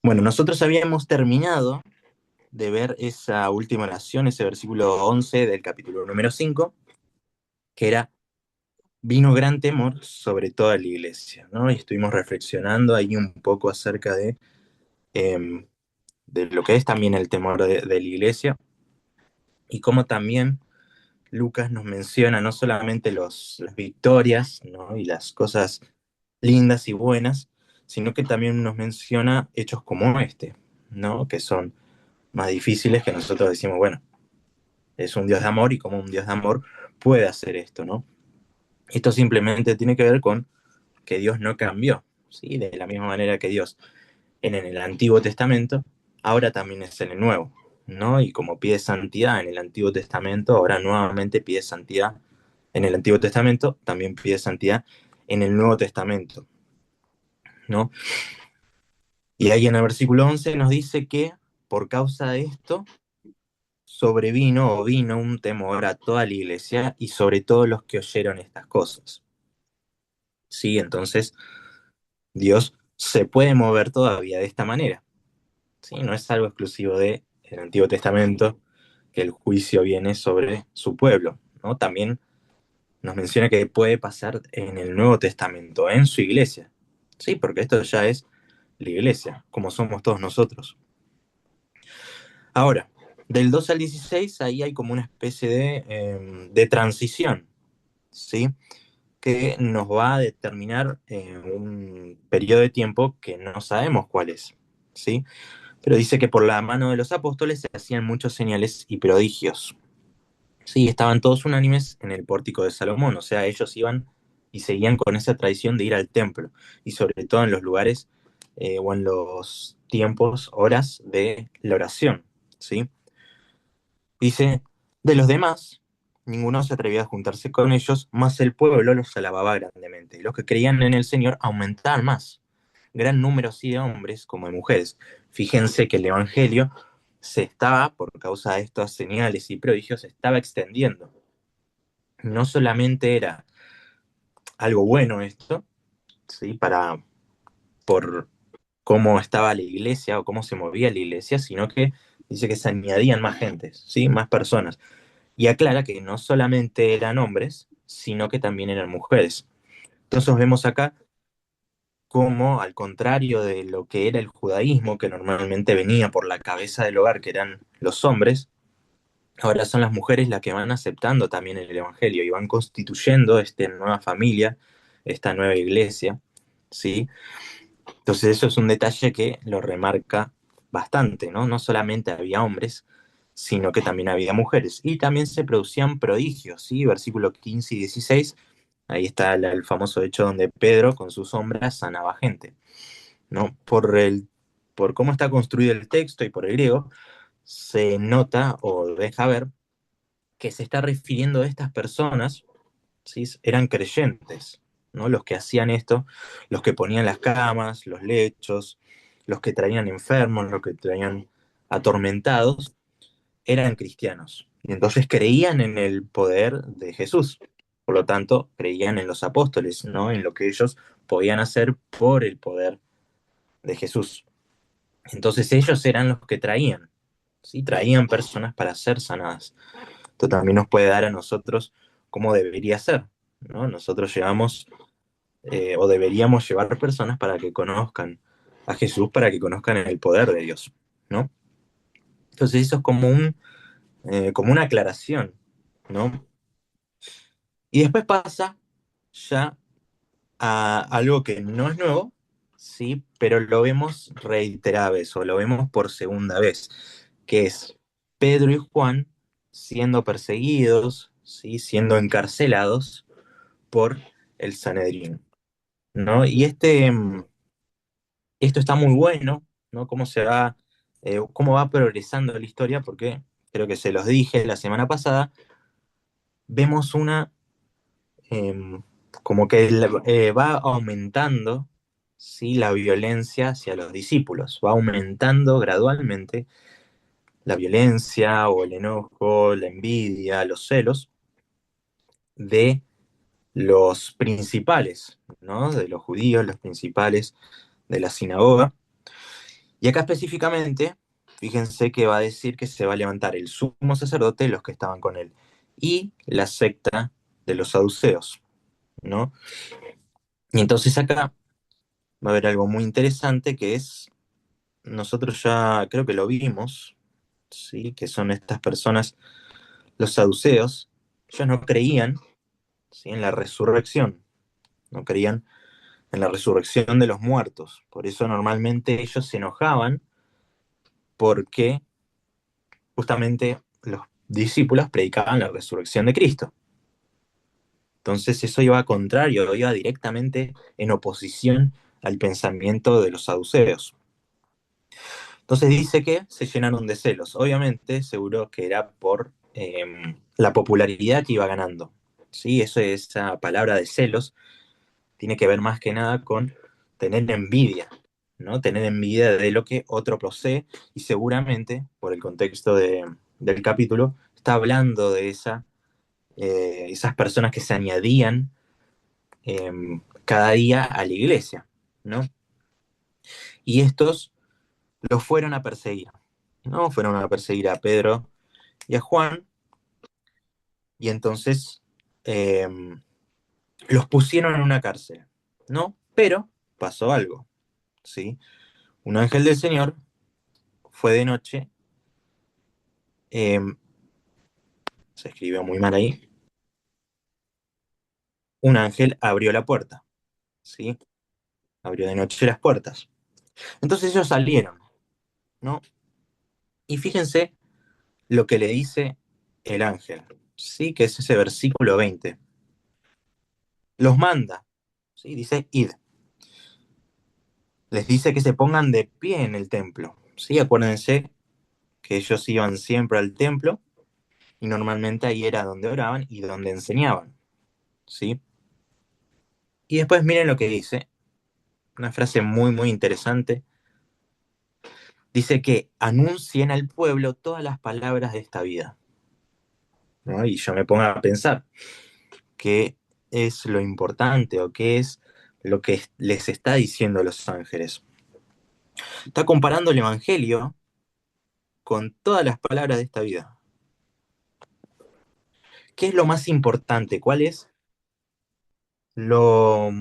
Bueno, nosotros habíamos terminado de ver esa última oración, ese versículo 11 del capítulo número 5, que era, vino gran temor sobre toda la iglesia, ¿no? Y estuvimos reflexionando ahí un poco acerca eh, de lo que es también el temor de la iglesia y cómo también Lucas nos menciona no solamente las victorias, ¿no? Y las cosas lindas y buenas, sino que también nos menciona hechos como este, ¿no? Que son más difíciles, que nosotros decimos, bueno, es un Dios de amor y cómo un Dios de amor puede hacer esto, ¿no? Esto simplemente tiene que ver con que Dios no cambió, ¿sí? De la misma manera que Dios en el Antiguo Testamento, ahora también es en el Nuevo, ¿no? Y como pide santidad en el Antiguo Testamento, ahora nuevamente pide santidad en el Antiguo Testamento, también pide santidad en el Nuevo Testamento, ¿no? Y ahí en el versículo 11 nos dice que por causa de esto sobrevino o vino un temor a toda la iglesia y sobre todo los que oyeron estas cosas. Sí, entonces Dios se puede mover todavía de esta manera. ¿Sí? No es algo exclusivo del Antiguo Testamento que el juicio viene sobre su pueblo, ¿no? También nos menciona que puede pasar en el Nuevo Testamento, en su iglesia. Sí, porque esto ya es la iglesia, como somos todos nosotros. Ahora, del 2 al 16, ahí hay como una especie de transición, ¿sí? Que nos va a determinar un periodo de tiempo que no sabemos cuál es, ¿sí? Pero dice que por la mano de los apóstoles se hacían muchos señales y prodigios. Sí, estaban todos unánimes en el pórtico de Salomón, o sea, ellos iban y seguían con esa tradición de ir al templo, y sobre todo en los lugares o en los tiempos, horas de la oración, ¿sí? Dice, de los demás, ninguno se atrevía a juntarse con ellos, mas el pueblo los alababa grandemente, y los que creían en el Señor aumentaban más, gran número así de hombres como de mujeres. Fíjense que el Evangelio se estaba, por causa de estas señales y prodigios, se estaba extendiendo. No solamente era algo bueno esto, ¿sí? Por cómo estaba la iglesia o cómo se movía la iglesia, sino que dice que se añadían más gentes, ¿sí? Más personas. Y aclara que no solamente eran hombres, sino que también eran mujeres. Entonces vemos acá cómo, al contrario de lo que era el judaísmo, que normalmente venía por la cabeza del hogar, que eran los hombres, ahora son las mujeres las que van aceptando también el Evangelio y van constituyendo esta nueva familia, esta nueva iglesia, ¿sí? Entonces eso es un detalle que lo remarca bastante, ¿no? No solamente había hombres, sino que también había mujeres. Y también se producían prodigios, ¿sí? Versículo 15 y 16, ahí está el famoso hecho donde Pedro con sus sombras sanaba gente, ¿no? Por cómo está construido el texto y por el griego, se nota o deja ver que se está refiriendo a estas personas, ¿sí? Eran creyentes, ¿no? Los que hacían esto, los que ponían las camas, los lechos, los que traían enfermos, los que traían atormentados, eran cristianos. Y entonces creían en el poder de Jesús. Por lo tanto, creían en los apóstoles, ¿no? En lo que ellos podían hacer por el poder de Jesús. Entonces ellos eran los que traían, ¿sí? Traían personas para ser sanadas. Esto también nos puede dar a nosotros cómo debería ser, ¿no? Nosotros llevamos o deberíamos llevar personas para que conozcan a Jesús, para que conozcan el poder de Dios, ¿no? Entonces eso es como una aclaración, ¿no? Y después pasa ya a algo que no es nuevo, sí, pero lo vemos reiteradas veces o lo vemos por segunda vez, que es Pedro y Juan siendo perseguidos, ¿sí? Siendo encarcelados por el Sanedrín, ¿no? Y esto está muy bueno, ¿no? Cómo va progresando la historia, porque creo que se los dije la semana pasada, vemos eh, como que va aumentando, ¿sí? La violencia hacia los discípulos, va aumentando gradualmente la violencia o el enojo, la envidia, los celos de los principales, ¿no? De los judíos, los principales de la sinagoga. Y acá específicamente, fíjense que va a decir que se va a levantar el sumo sacerdote, los que estaban con él, y la secta de los saduceos, ¿no? Y entonces acá va a haber algo muy interesante que es, nosotros ya creo que lo vimos, ¿sí? Que son estas personas, los saduceos, ellos no creían, ¿sí? En la resurrección, no creían en la resurrección de los muertos. Por eso normalmente ellos se enojaban porque justamente los discípulos predicaban la resurrección de Cristo. Entonces eso iba contrario, iba directamente en oposición al pensamiento de los saduceos. Entonces dice que se llenaron de celos. Obviamente, seguro que era por la popularidad que iba ganando. ¿Sí? Esa palabra de celos tiene que ver más que nada con tener envidia, ¿no? Tener envidia de lo que otro posee y seguramente, por el contexto del capítulo, está hablando de esas personas que se añadían eh, cada día a la iglesia, ¿no? Y estos los fueron a perseguir, ¿no? Fueron a perseguir a Pedro y a Juan y entonces eh, los pusieron en una cárcel, ¿no? Pero pasó algo, ¿sí? Un ángel del Señor fue de noche, eh, se escribió muy mal ahí, un ángel abrió la puerta, ¿sí? Abrió de noche las puertas. Entonces ellos salieron, ¿no? Y fíjense lo que le dice el ángel, ¿sí? Que es ese versículo 20. Los manda, ¿sí? Dice, id. Les dice que se pongan de pie en el templo, ¿sí? Acuérdense que ellos iban siempre al templo y normalmente ahí era donde oraban y donde enseñaban, ¿sí? Y después miren lo que dice, una frase muy, muy interesante. Dice que anuncien al pueblo todas las palabras de esta vida, ¿no? Y yo me pongo a pensar, ¿qué es lo importante o qué es lo que les está diciendo los ángeles? Está comparando el Evangelio con todas las palabras de esta vida. ¿Qué es lo más importante? ¿Cuál es lo,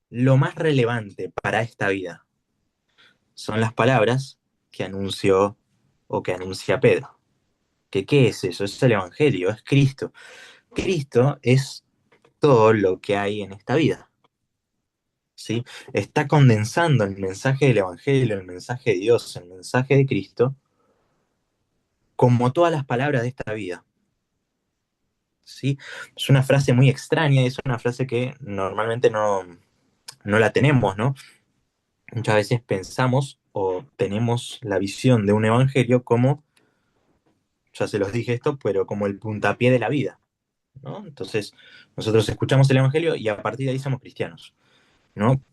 lo más relevante para esta vida? Son las palabras que anunció o que anuncia Pedro. ¿Qué es eso? Es el Evangelio, es Cristo. Cristo es todo lo que hay en esta vida, ¿sí? Está condensando el mensaje del Evangelio, el mensaje de Dios, el mensaje de Cristo, como todas las palabras de esta vida, ¿sí? Es una frase muy extraña, es una frase que normalmente no la tenemos, ¿no? Muchas veces pensamos o tenemos la visión de un evangelio como, ya se los dije esto, pero como el puntapié de la vida, ¿no? Entonces, nosotros escuchamos el evangelio y a partir de ahí somos cristianos, ¿no?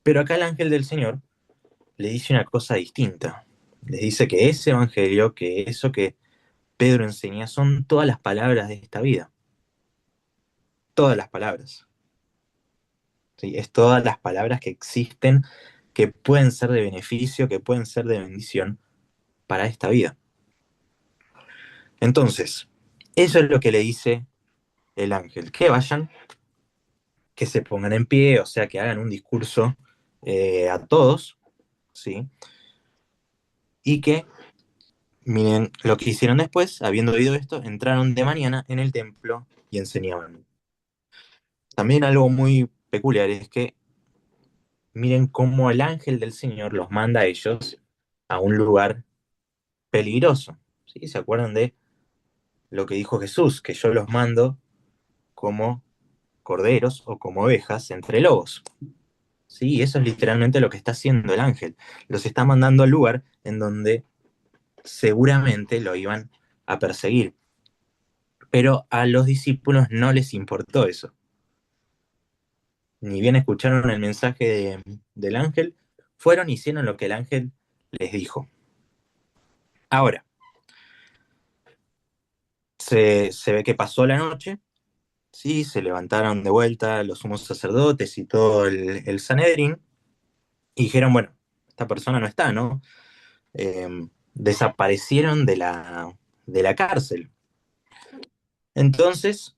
Pero acá el ángel del Señor le dice una cosa distinta. Le dice que ese evangelio, que eso que Pedro enseña, son todas las palabras de esta vida. Todas las palabras. ¿Sí? Es todas las palabras que existen, que pueden ser de beneficio, que pueden ser de bendición para esta vida. Entonces, eso es lo que le dice el ángel, que vayan, que se pongan en pie, o sea, que hagan un discurso a todos, ¿sí? Y que, miren, lo que hicieron después, habiendo oído esto, entraron de mañana en el templo y enseñaban. También algo muy peculiar es que miren cómo el ángel del Señor los manda a ellos a un lugar peligroso, ¿sí? ¿Se acuerdan de lo que dijo Jesús? Que yo los mando como corderos o como ovejas entre lobos. Sí, eso es literalmente lo que está haciendo el ángel. Los está mandando al lugar en donde seguramente lo iban a perseguir. Pero a los discípulos no les importó eso. Ni bien escucharon el mensaje del ángel, fueron y hicieron lo que el ángel les dijo. Ahora, se ve que pasó la noche, sí, se levantaron de vuelta los sumos sacerdotes y todo el Sanedrín, y dijeron, bueno, esta persona no está, ¿no? Desaparecieron de la cárcel. Entonces,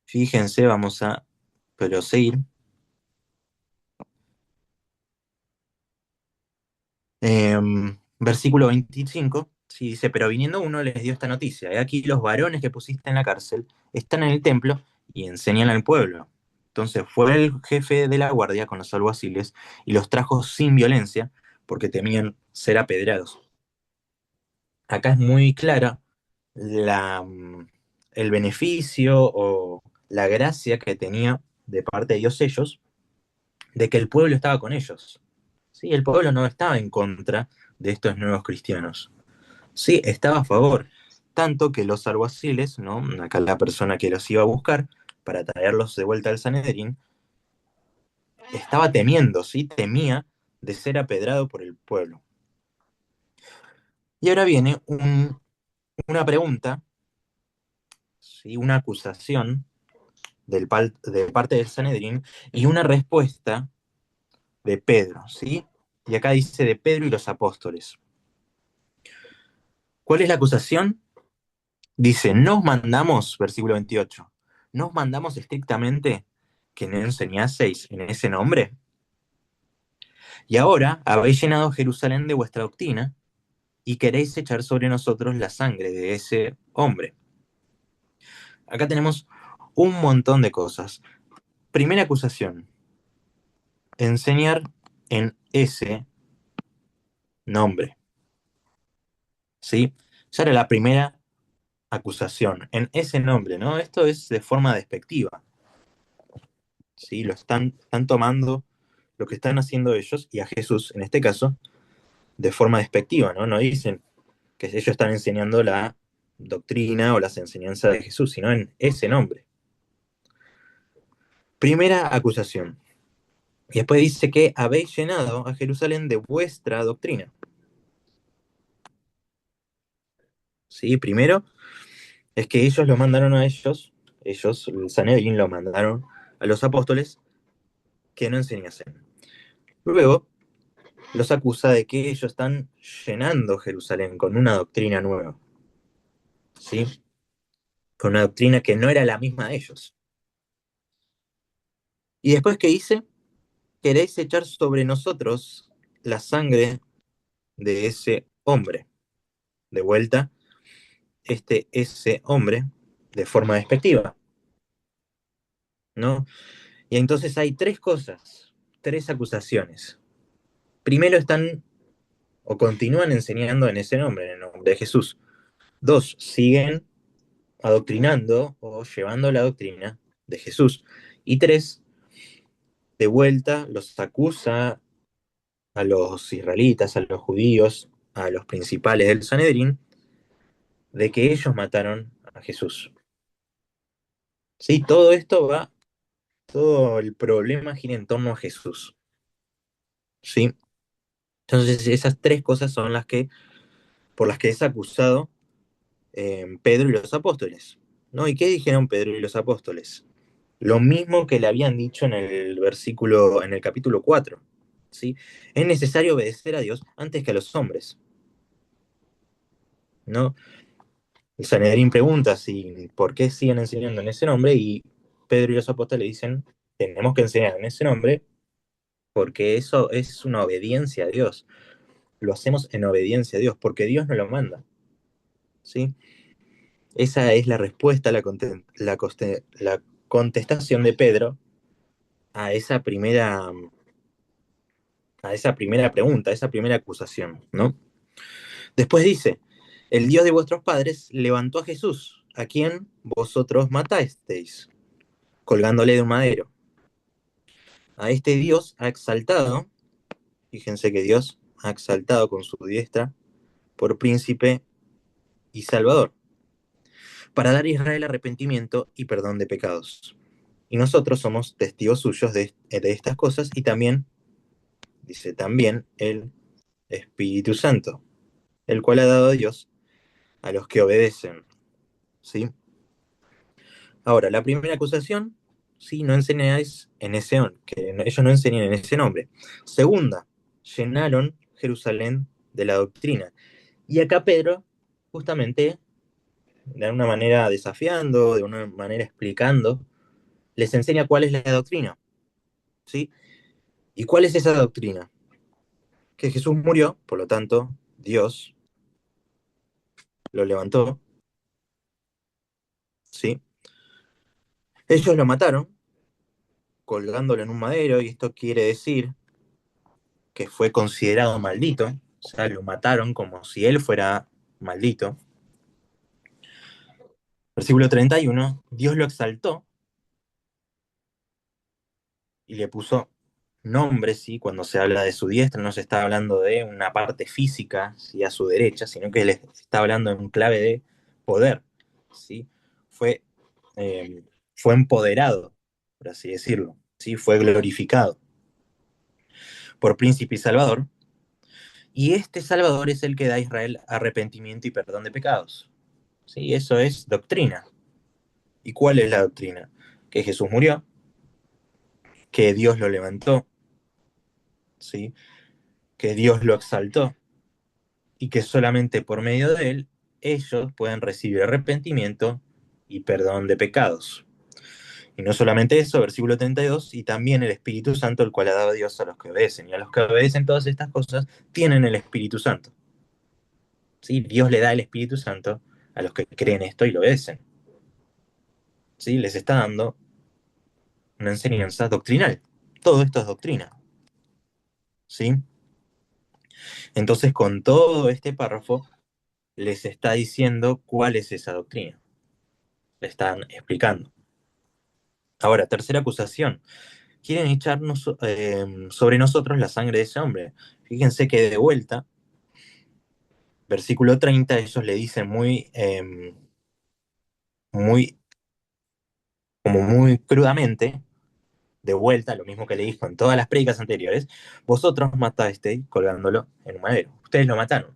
fíjense, vamos a proseguir. Versículo 25, sí, dice, pero viniendo uno les dio esta noticia, he aquí los varones que pusiste en la cárcel están en el templo y enseñan al pueblo. Entonces fue el jefe de la guardia con los alguaciles y los trajo sin violencia porque temían ser apedreados. Acá es muy clara la, el beneficio o la gracia que tenía de parte de Dios ellos, de que el pueblo estaba con ellos. ¿Sí? El pueblo no estaba en contra de estos nuevos cristianos. Sí, estaba a favor. Tanto que los alguaciles, ¿no? Acá la persona que los iba a buscar para traerlos de vuelta al Sanedrín, estaba temiendo, ¿sí? Temía de ser apedrado por el pueblo. Y ahora viene una pregunta, ¿sí? Una acusación de parte del Sanedrín y una respuesta de Pedro, ¿sí? Y acá dice de Pedro y los apóstoles. ¿Cuál es la acusación? Dice, nos mandamos, versículo 28, nos mandamos estrictamente que no enseñaseis en ese nombre. Y ahora habéis llenado Jerusalén de vuestra doctrina y queréis echar sobre nosotros la sangre de ese hombre. Acá tenemos un montón de cosas. Primera acusación, enseñar en ese nombre. ¿Sí? Ya era la primera acusación, en ese nombre, ¿no? Esto es de forma despectiva. ¿Sí? Están tomando lo que están haciendo ellos y a Jesús, en este caso, de forma despectiva, ¿no? No dicen que ellos están enseñando la doctrina o las enseñanzas de Jesús, sino en ese nombre. Primera acusación. Y después dice que habéis llenado a Jerusalén de vuestra doctrina. ¿Sí? Primero es que ellos lo mandaron a ellos, el Sanedrín, lo mandaron a los apóstoles que no enseñasen. Luego los acusa de que ellos están llenando Jerusalén con una doctrina nueva, ¿sí? Con una doctrina que no era la misma de ellos. Y después que dice, queréis echar sobre nosotros la sangre de ese hombre. De vuelta, ese hombre de forma despectiva, ¿no? Y entonces hay tres cosas, tres acusaciones. Primero están o continúan enseñando en ese nombre, en el nombre de Jesús. Dos, siguen adoctrinando o llevando la doctrina de Jesús. Y tres, de vuelta los acusa a los israelitas, a los judíos, a los principales del Sanedrín, de que ellos mataron a Jesús. Sí, todo esto va, todo el problema gira en torno a Jesús. Sí, entonces esas tres cosas son por las que es acusado Pedro y los apóstoles. ¿No? ¿Y qué dijeron Pedro y los apóstoles? Lo mismo que le habían dicho en el versículo, en el capítulo 4. ¿Sí? Es necesario obedecer a Dios antes que a los hombres. ¿No? El Sanedrín pregunta si por qué siguen enseñando en ese nombre y Pedro y los apóstoles dicen, tenemos que enseñar en ese nombre porque eso es una obediencia a Dios. Lo hacemos en obediencia a Dios porque Dios nos lo manda. ¿Sí? Esa es la respuesta, la contestación de Pedro a a esa primera pregunta, a esa primera acusación, ¿no? Después dice, el Dios de vuestros padres levantó a Jesús, a quien vosotros matasteis, colgándole de un madero. A este Dios ha exaltado, fíjense que Dios ha exaltado con su diestra por príncipe y salvador, para dar a Israel arrepentimiento y perdón de pecados. Y nosotros somos testigos suyos de estas cosas y también, dice también, el Espíritu Santo, el cual ha dado Dios a los que obedecen. ¿Sí? Ahora, la primera acusación, sí, no enseñáis en ese que ellos no enseñan en ese nombre. Segunda, llenaron Jerusalén de la doctrina. Y acá Pedro, justamente, de alguna manera desafiando, de una manera explicando, les enseña cuál es la doctrina, ¿sí? ¿Y cuál es esa doctrina? Que Jesús murió, por lo tanto, Dios lo levantó, ¿sí? Ellos lo mataron, colgándolo en un madero, y esto quiere decir que fue considerado maldito, o sea, lo mataron como si él fuera maldito. Versículo 31, Dios lo exaltó y le puso nombre, ¿sí? Cuando se habla de su diestra no se está hablando de una parte física, ¿sí? A su derecha, sino que le está hablando en clave de poder, ¿sí? Fue, eh, fue empoderado, por así decirlo, ¿sí? Fue glorificado por príncipe y salvador, y este salvador es el que da a Israel arrepentimiento y perdón de pecados, ¿sí? Eso es doctrina. ¿Y cuál es la doctrina? Que Jesús murió, que Dios lo levantó, ¿sí? Que Dios lo exaltó, y que solamente por medio de él ellos pueden recibir arrepentimiento y perdón de pecados. Y no solamente eso, versículo 32, y también el Espíritu Santo, el cual ha dado Dios a los que obedecen. Y a los que obedecen todas estas cosas tienen el Espíritu Santo. ¿Sí? Dios le da el Espíritu Santo a los que creen esto y lo obedecen. ¿Sí? Les está dando una enseñanza doctrinal. Todo esto es doctrina. ¿Sí? Entonces, con todo este párrafo, les está diciendo cuál es esa doctrina. Le están explicando. Ahora, tercera acusación. Quieren echarnos sobre nosotros la sangre de ese hombre. Fíjense que de vuelta, versículo 30, ellos le dicen muy, como muy crudamente, de vuelta, lo mismo que le dijo en todas las prédicas anteriores, vosotros matasteis colgándolo en un madero. Ustedes lo mataron.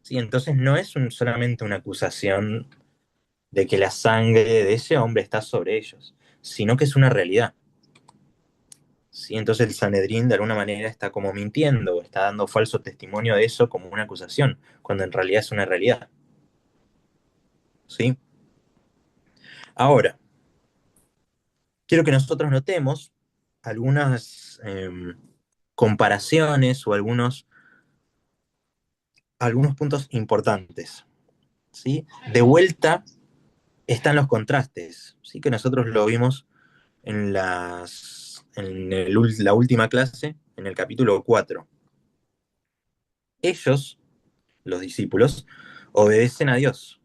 ¿Sí? Entonces no es solamente una acusación de que la sangre de ese hombre está sobre ellos, sino que es una realidad. ¿Sí? Entonces el Sanedrín de alguna manera está como mintiendo, o está dando falso testimonio de eso como una acusación, cuando en realidad es una realidad. ¿Sí? Ahora, quiero que nosotros notemos algunas comparaciones o algunos puntos importantes. ¿Sí? De vuelta están los contrastes, ¿sí? Que nosotros lo vimos la última clase, en el capítulo 4. Ellos, los discípulos, obedecen a Dios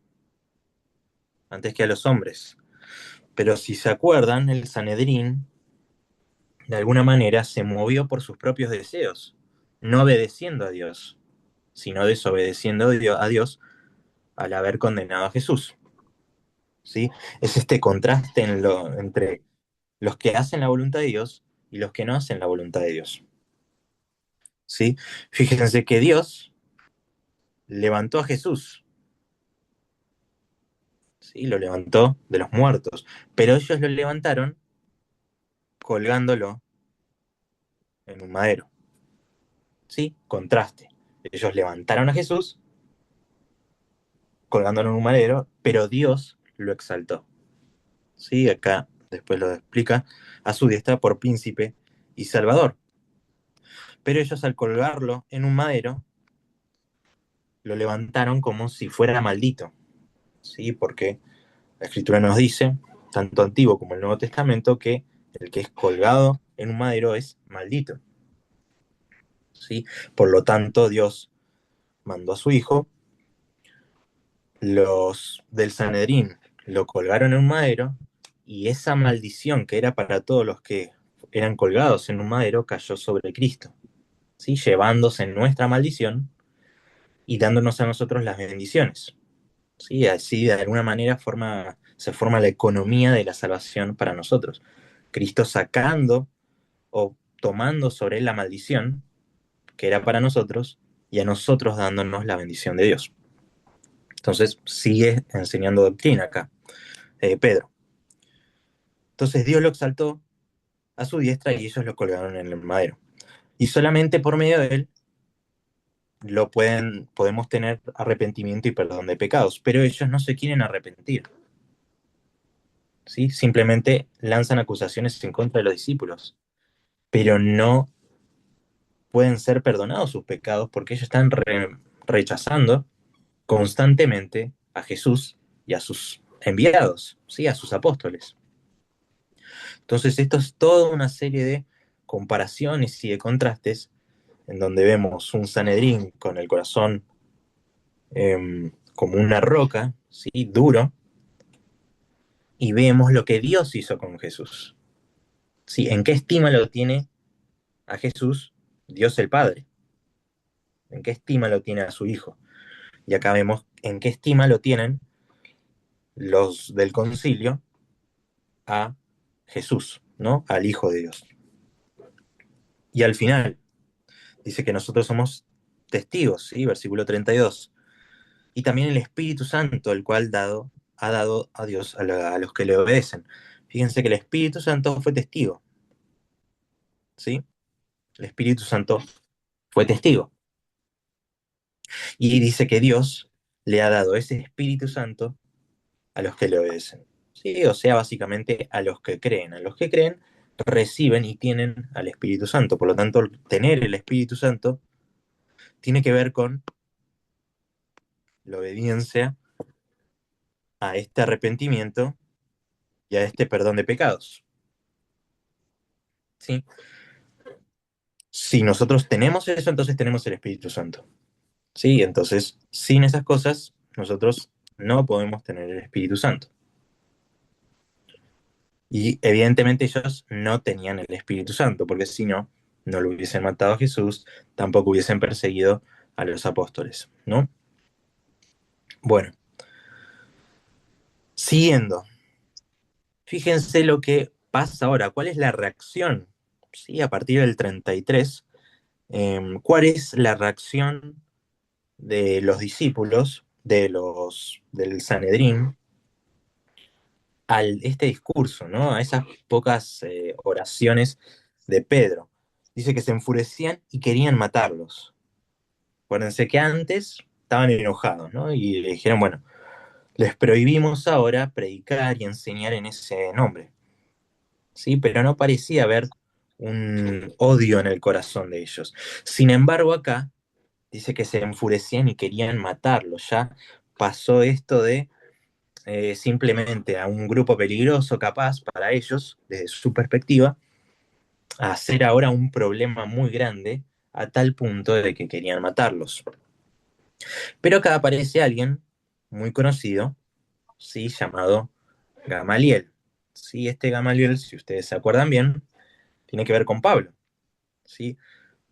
antes que a los hombres. Pero si se acuerdan, el Sanedrín de alguna manera se movió por sus propios deseos, no obedeciendo a Dios, sino desobedeciendo a Dios al haber condenado a Jesús. ¿Sí? Es este contraste entre los que hacen la voluntad de Dios y los que no hacen la voluntad de Dios. ¿Sí? Fíjense que Dios levantó a Jesús, ¿sí? Lo levantó de los muertos, pero ellos lo levantaron colgándolo en un madero. ¿Sí? Contraste. Ellos levantaron a Jesús colgándolo en un madero, pero Dios lo exaltó. ¿Sí? Acá después lo explica, a su diestra por príncipe y salvador. Pero ellos al colgarlo en un madero, lo levantaron como si fuera maldito. ¿Sí? Porque la Escritura nos dice, tanto Antiguo como el Nuevo Testamento, que el que es colgado en un madero es maldito. ¿Sí? Por lo tanto, Dios mandó a su Hijo, los del Sanedrín lo colgaron en un madero, y esa maldición que era para todos los que eran colgados en un madero cayó sobre Cristo, ¿sí? Llevándose nuestra maldición y dándonos a nosotros las bendiciones. ¿Sí? Así de alguna manera se forma la economía de la salvación para nosotros. Cristo sacando o tomando sobre él la maldición que era para nosotros y a nosotros dándonos la bendición de Dios. Entonces sigue enseñando doctrina acá, Pedro. Entonces Dios lo exaltó a su diestra y ellos lo colgaron en el madero. Y solamente por medio de él podemos tener arrepentimiento y perdón de pecados, pero ellos no se quieren arrepentir, ¿sí? Simplemente lanzan acusaciones en contra de los discípulos, pero no pueden ser perdonados sus pecados porque ellos están rechazando constantemente a Jesús y a sus enviados, ¿sí? A sus apóstoles. Entonces esto es toda una serie de comparaciones y de contrastes en donde vemos un Sanedrín con el corazón como una roca, ¿sí? Duro, y vemos lo que Dios hizo con Jesús. ¿Sí? ¿En qué estima lo tiene a Jesús Dios el Padre? ¿En qué estima lo tiene a su Hijo? Y acá vemos en qué estima lo tienen los del concilio a Jesús, ¿no? Al Hijo de Dios. Y al final dice que nosotros somos testigos, ¿sí? Versículo 32. Y también el Espíritu Santo, el cual ha dado a Dios a los que le obedecen. Fíjense que el Espíritu Santo fue testigo, ¿sí? El Espíritu Santo fue testigo. Y dice que Dios le ha dado ese Espíritu Santo a los que le obedecen. ¿Sí? O sea, básicamente a los que creen. A los que creen reciben y tienen al Espíritu Santo. Por lo tanto, tener el Espíritu Santo tiene que ver con la obediencia a este arrepentimiento y a este perdón de pecados. ¿Sí? Si nosotros tenemos eso, entonces tenemos el Espíritu Santo. ¿Sí? Entonces, sin esas cosas, nosotros no podemos tener el Espíritu Santo. Y evidentemente ellos no tenían el Espíritu Santo, porque si no, no lo hubiesen matado a Jesús, tampoco hubiesen perseguido a los apóstoles, ¿no? Bueno, siguiendo, fíjense lo que pasa ahora, cuál es la reacción, ¿sí? A partir del 33, cuál es la reacción de los discípulos, del Sanedrín, a este discurso, ¿no? A esas pocas oraciones de Pedro. Dice que se enfurecían y querían matarlos. Acuérdense que antes estaban enojados, ¿no? Y le dijeron, bueno, les prohibimos ahora predicar y enseñar en ese nombre, ¿sí? Pero no parecía haber un odio en el corazón de ellos. Sin embargo, acá dice que se enfurecían y querían matarlos. Ya pasó esto de simplemente a un grupo peligroso capaz para ellos, desde su perspectiva, a hacer ahora un problema muy grande a tal punto de que querían matarlos. Pero acá aparece alguien muy conocido, ¿sí? Llamado Gamaliel. ¿Sí? Este Gamaliel, si ustedes se acuerdan bien, tiene que ver con Pablo. ¿Sí?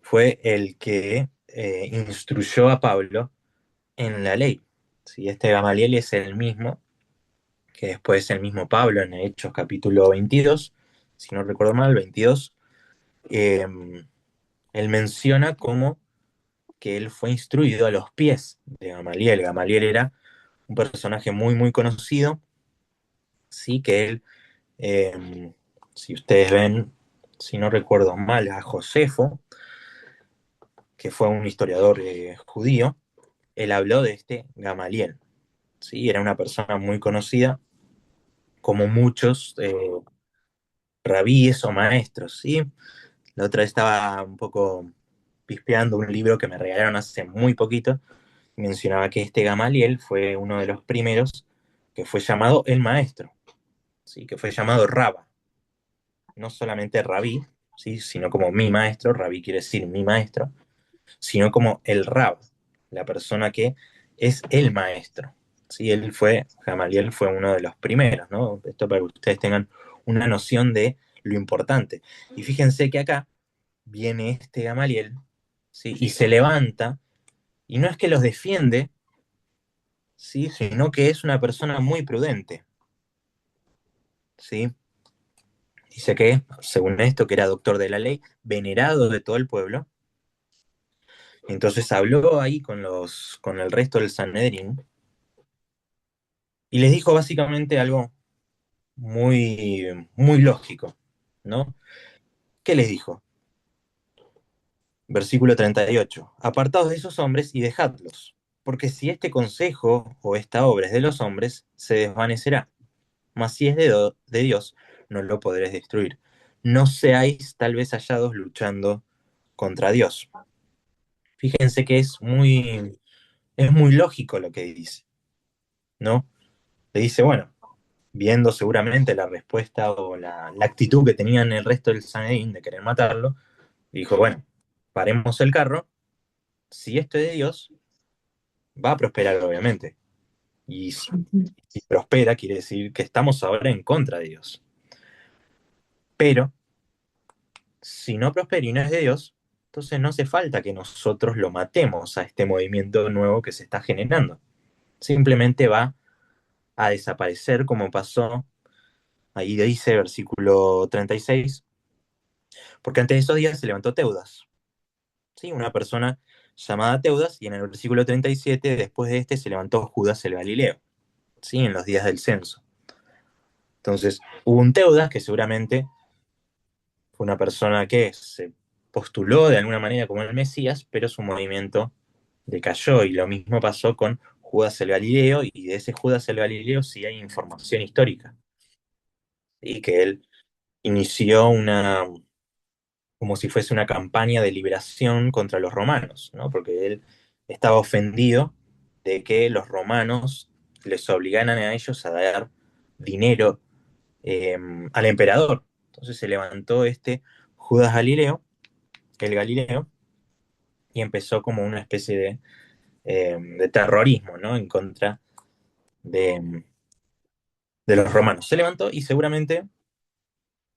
Fue el que instruyó a Pablo en la ley. ¿Sí? Este Gamaliel es el mismo que después el mismo Pablo en Hechos capítulo 22, si no recuerdo mal, 22, eh, él menciona como que él fue instruido a los pies de Gamaliel. Gamaliel era un personaje muy, muy conocido, sí, que él, eh, si ustedes ven, si no recuerdo mal, a Josefo, que fue un historiador judío, él habló de este Gamaliel, sí, era una persona muy conocida, como muchos rabíes o maestros, sí. La otra vez estaba un poco pispeando un libro que me regalaron hace muy poquito, y mencionaba que este Gamaliel fue uno de los primeros que fue llamado el maestro, ¿sí? Que fue llamado Raba, no solamente rabí, ¿sí? Sino como mi maestro, rabí quiere decir mi maestro, sino como el Rab, la persona que es el maestro. ¿Sí? Gamaliel fue uno de los primeros, ¿no? Esto para que ustedes tengan una noción de lo importante. Y fíjense que acá viene este Gamaliel, ¿sí? Y se levanta, y no es que los defiende, ¿sí? Sino que es una persona muy prudente, ¿sí? Dice que, según esto, que era doctor de la ley, venerado de todo el pueblo. Entonces habló ahí con el resto del Sanedrín y les dijo básicamente algo muy, muy lógico, ¿no? ¿Qué les dijo? Versículo 38. Apartaos de esos hombres y dejadlos, porque si este consejo o esta obra es de los hombres, se desvanecerá, mas si es de Dios, no lo podréis destruir. No seáis tal vez hallados luchando contra Dios. Fíjense que es muy lógico lo que dice, ¿no? Le dice, bueno, viendo seguramente la respuesta o la actitud que tenían el resto del Sanedrín de querer matarlo, dijo, bueno, paremos el carro, si esto es de Dios, va a prosperar obviamente. Y si prospera, quiere decir que estamos ahora en contra de Dios. Pero si no prospera y no es de Dios, entonces no hace falta que nosotros lo matemos a este movimiento nuevo que se está generando. Simplemente va a desaparecer como pasó, ahí dice versículo 36, porque antes de esos días se levantó Teudas, ¿sí? Una persona llamada Teudas, y en el versículo 37, después de este se levantó Judas el Galileo, ¿sí? En los días del censo. Entonces, hubo un Teudas que seguramente fue una persona que se postuló de alguna manera como el Mesías, pero su movimiento decayó, y lo mismo pasó con Judas el Galileo, y de ese Judas el Galileo sí hay información histórica, y que él inició como si fuese una campaña de liberación contra los romanos, ¿no? Porque él estaba ofendido de que los romanos les obligaran a ellos a dar dinero al emperador. Entonces se levantó este Judas Galileo, el Galileo, y empezó como una especie de terrorismo, ¿no? En contra de, de los romanos. Se levantó y seguramente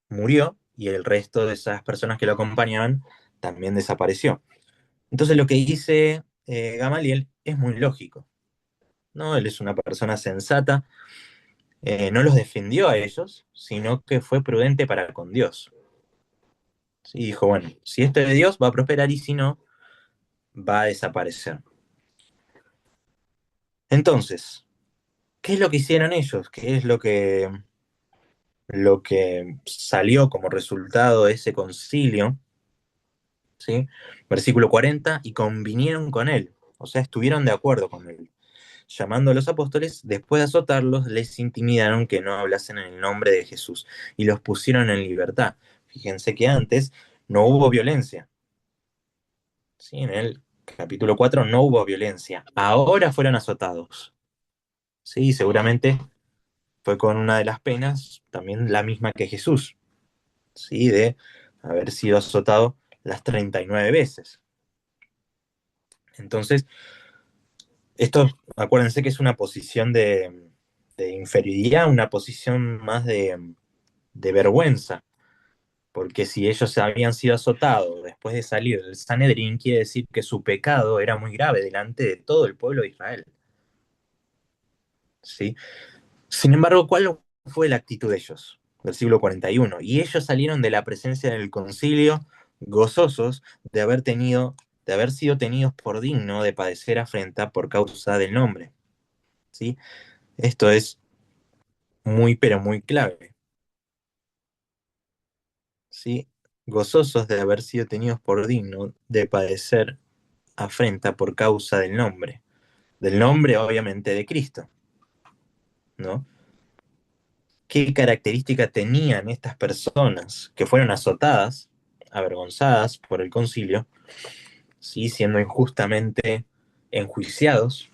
murió, y el resto de esas personas que lo acompañaban también desapareció. Entonces lo que dice Gamaliel es muy lógico, ¿no? Él es una persona sensata, no los defendió a ellos, sino que fue prudente para con Dios. ¿Sí? Dijo, bueno, si esto es de Dios va a prosperar, y si no, va a desaparecer. Entonces, ¿qué es lo que hicieron ellos? ¿Qué es lo que salió como resultado de ese concilio? ¿Sí? Versículo 40, y convinieron con él, o sea, estuvieron de acuerdo con él. Llamando a los apóstoles, después de azotarlos, les intimidaron que no hablasen en el nombre de Jesús y los pusieron en libertad. Fíjense que antes no hubo violencia. ¿Sí? En el capítulo 4 no hubo violencia. Ahora fueron azotados. Sí, seguramente fue con una de las penas, también la misma que Jesús, ¿sí? De haber sido azotado las 39 veces. Entonces, esto, acuérdense que es una posición de inferioridad, una posición más de vergüenza, porque si ellos habían sido azotados después de salir del Sanedrín, quiere decir que su pecado era muy grave delante de todo el pueblo de Israel. ¿Sí? Sin embargo, ¿cuál fue la actitud de ellos? Versículo 41. Y ellos salieron de la presencia del concilio gozosos de haber sido tenidos por digno de padecer afrenta por causa del nombre. ¿Sí? Esto es muy, pero muy clave. ¿Sí? Gozosos de haber sido tenidos por digno de padecer afrenta por causa del nombre obviamente de Cristo, ¿no? ¿Qué característica tenían estas personas que fueron azotadas, avergonzadas por el concilio, ¿sí? Siendo injustamente enjuiciados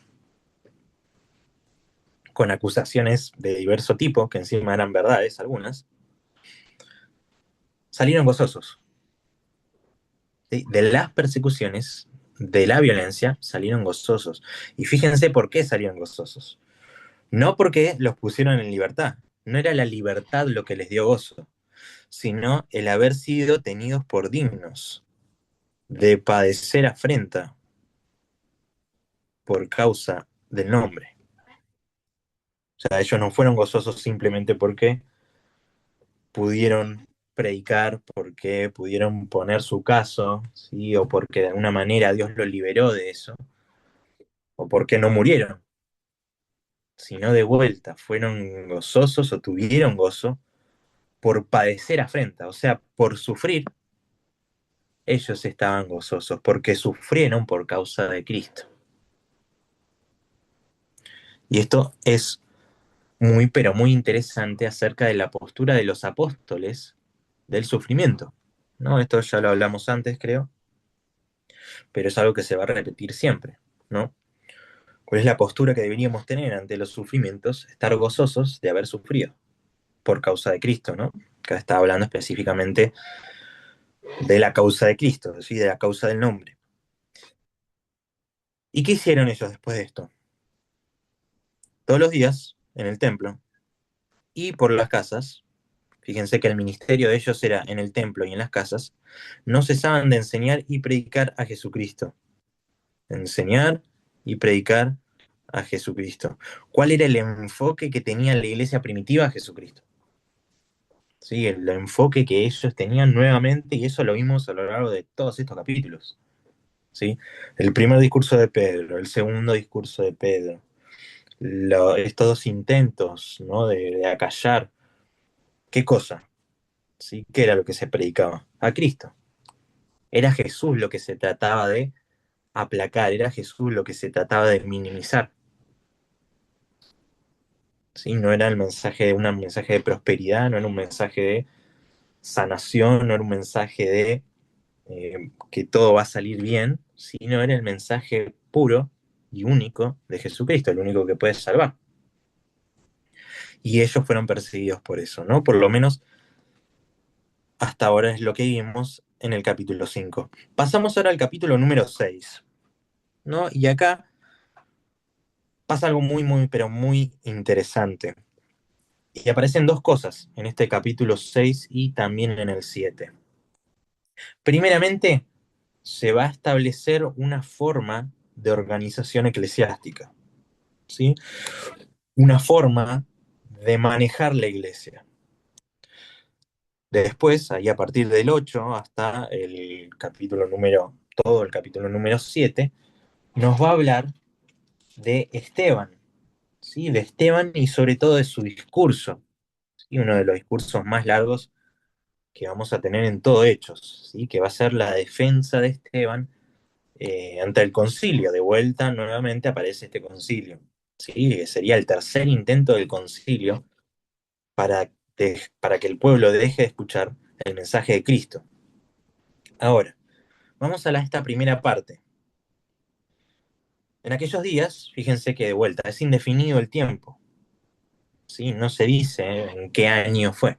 con acusaciones de diverso tipo, que encima eran verdades algunas? Salieron gozosos, ¿sí? De las persecuciones, de la violencia, salieron gozosos. Y fíjense por qué salieron gozosos. No porque los pusieron en libertad, no era la libertad lo que les dio gozo, sino el haber sido tenidos por dignos de padecer afrenta por causa del nombre. O sea, ellos no fueron gozosos simplemente porque pudieron predicar, porque pudieron poner su caso, ¿sí? O porque de alguna manera Dios los liberó de eso, o porque no murieron, sino de vuelta fueron gozosos o tuvieron gozo por padecer afrenta, o sea, por sufrir ellos estaban gozosos porque sufrieron por causa de Cristo. Y esto es muy, pero muy interesante acerca de la postura de los apóstoles del sufrimiento. ¿No? Esto ya lo hablamos antes, creo, pero es algo que se va a repetir siempre, ¿no? ¿Cuál es la postura que deberíamos tener ante los sufrimientos? Estar gozosos de haber sufrido por causa de Cristo, ¿no? Acá está hablando específicamente de la causa de Cristo, ¿sí? De la causa del nombre. ¿Y qué hicieron ellos después de esto? Todos los días en el templo y por las casas, fíjense que el ministerio de ellos era en el templo y en las casas, no cesaban de enseñar y predicar a Jesucristo. Enseñar y predicar a Jesucristo. ¿Cuál era el enfoque que tenía la iglesia primitiva a Jesucristo? ¿Sí? El enfoque que ellos tenían nuevamente, y eso lo vimos a lo largo de todos estos capítulos. ¿Sí? El primer discurso de Pedro, el segundo discurso de Pedro, estos dos intentos, ¿no? de acallar. ¿Qué cosa? ¿Sí? ¿Qué era lo que se predicaba? A Cristo. Era Jesús lo que se trataba de aplacar, era Jesús lo que se trataba de minimizar. ¿Sí? No era el mensaje de un mensaje de prosperidad, no era un mensaje de sanación, no era un mensaje de que todo va a salir bien, sino era el mensaje puro y único de Jesucristo, el único que puede salvar. Y ellos fueron perseguidos por eso, ¿no? Por lo menos hasta ahora es lo que vimos en el capítulo 5. Pasamos ahora al capítulo número 6, ¿no? Y acá pasa algo muy, muy, pero muy interesante. Y aparecen dos cosas en este capítulo 6 y también en el 7. Primeramente, se va a establecer una forma de organización eclesiástica, ¿sí? Una forma de manejar la iglesia. Después, ahí a partir del 8 hasta el capítulo número, todo el capítulo número 7, nos va a hablar de Esteban, ¿sí? De Esteban y sobre todo de su discurso, ¿sí? Uno de los discursos más largos que vamos a tener en todo Hechos, ¿sí? Que va a ser la defensa de Esteban ante el concilio. De vuelta nuevamente aparece este concilio, ¿sí? Que sería el tercer intento del concilio para, para que el pueblo deje de escuchar el mensaje de Cristo. Ahora, vamos a esta primera parte. En aquellos días, fíjense que de vuelta es indefinido el tiempo, ¿sí? No se dice en qué año fue.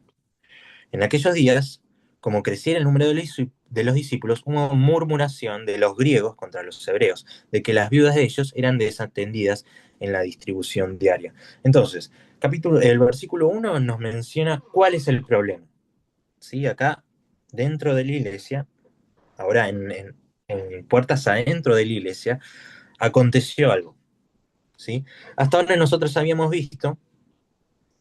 En aquellos días, como creciera el número de los discípulos, hubo murmuración de los griegos contra los hebreos, de que las viudas de ellos eran desatendidas en la distribución diaria. Entonces, el versículo 1 nos menciona cuál es el problema. ¿Sí? Acá, dentro de la iglesia, ahora en puertas adentro de la iglesia, aconteció algo. ¿Sí? Hasta ahora nosotros habíamos visto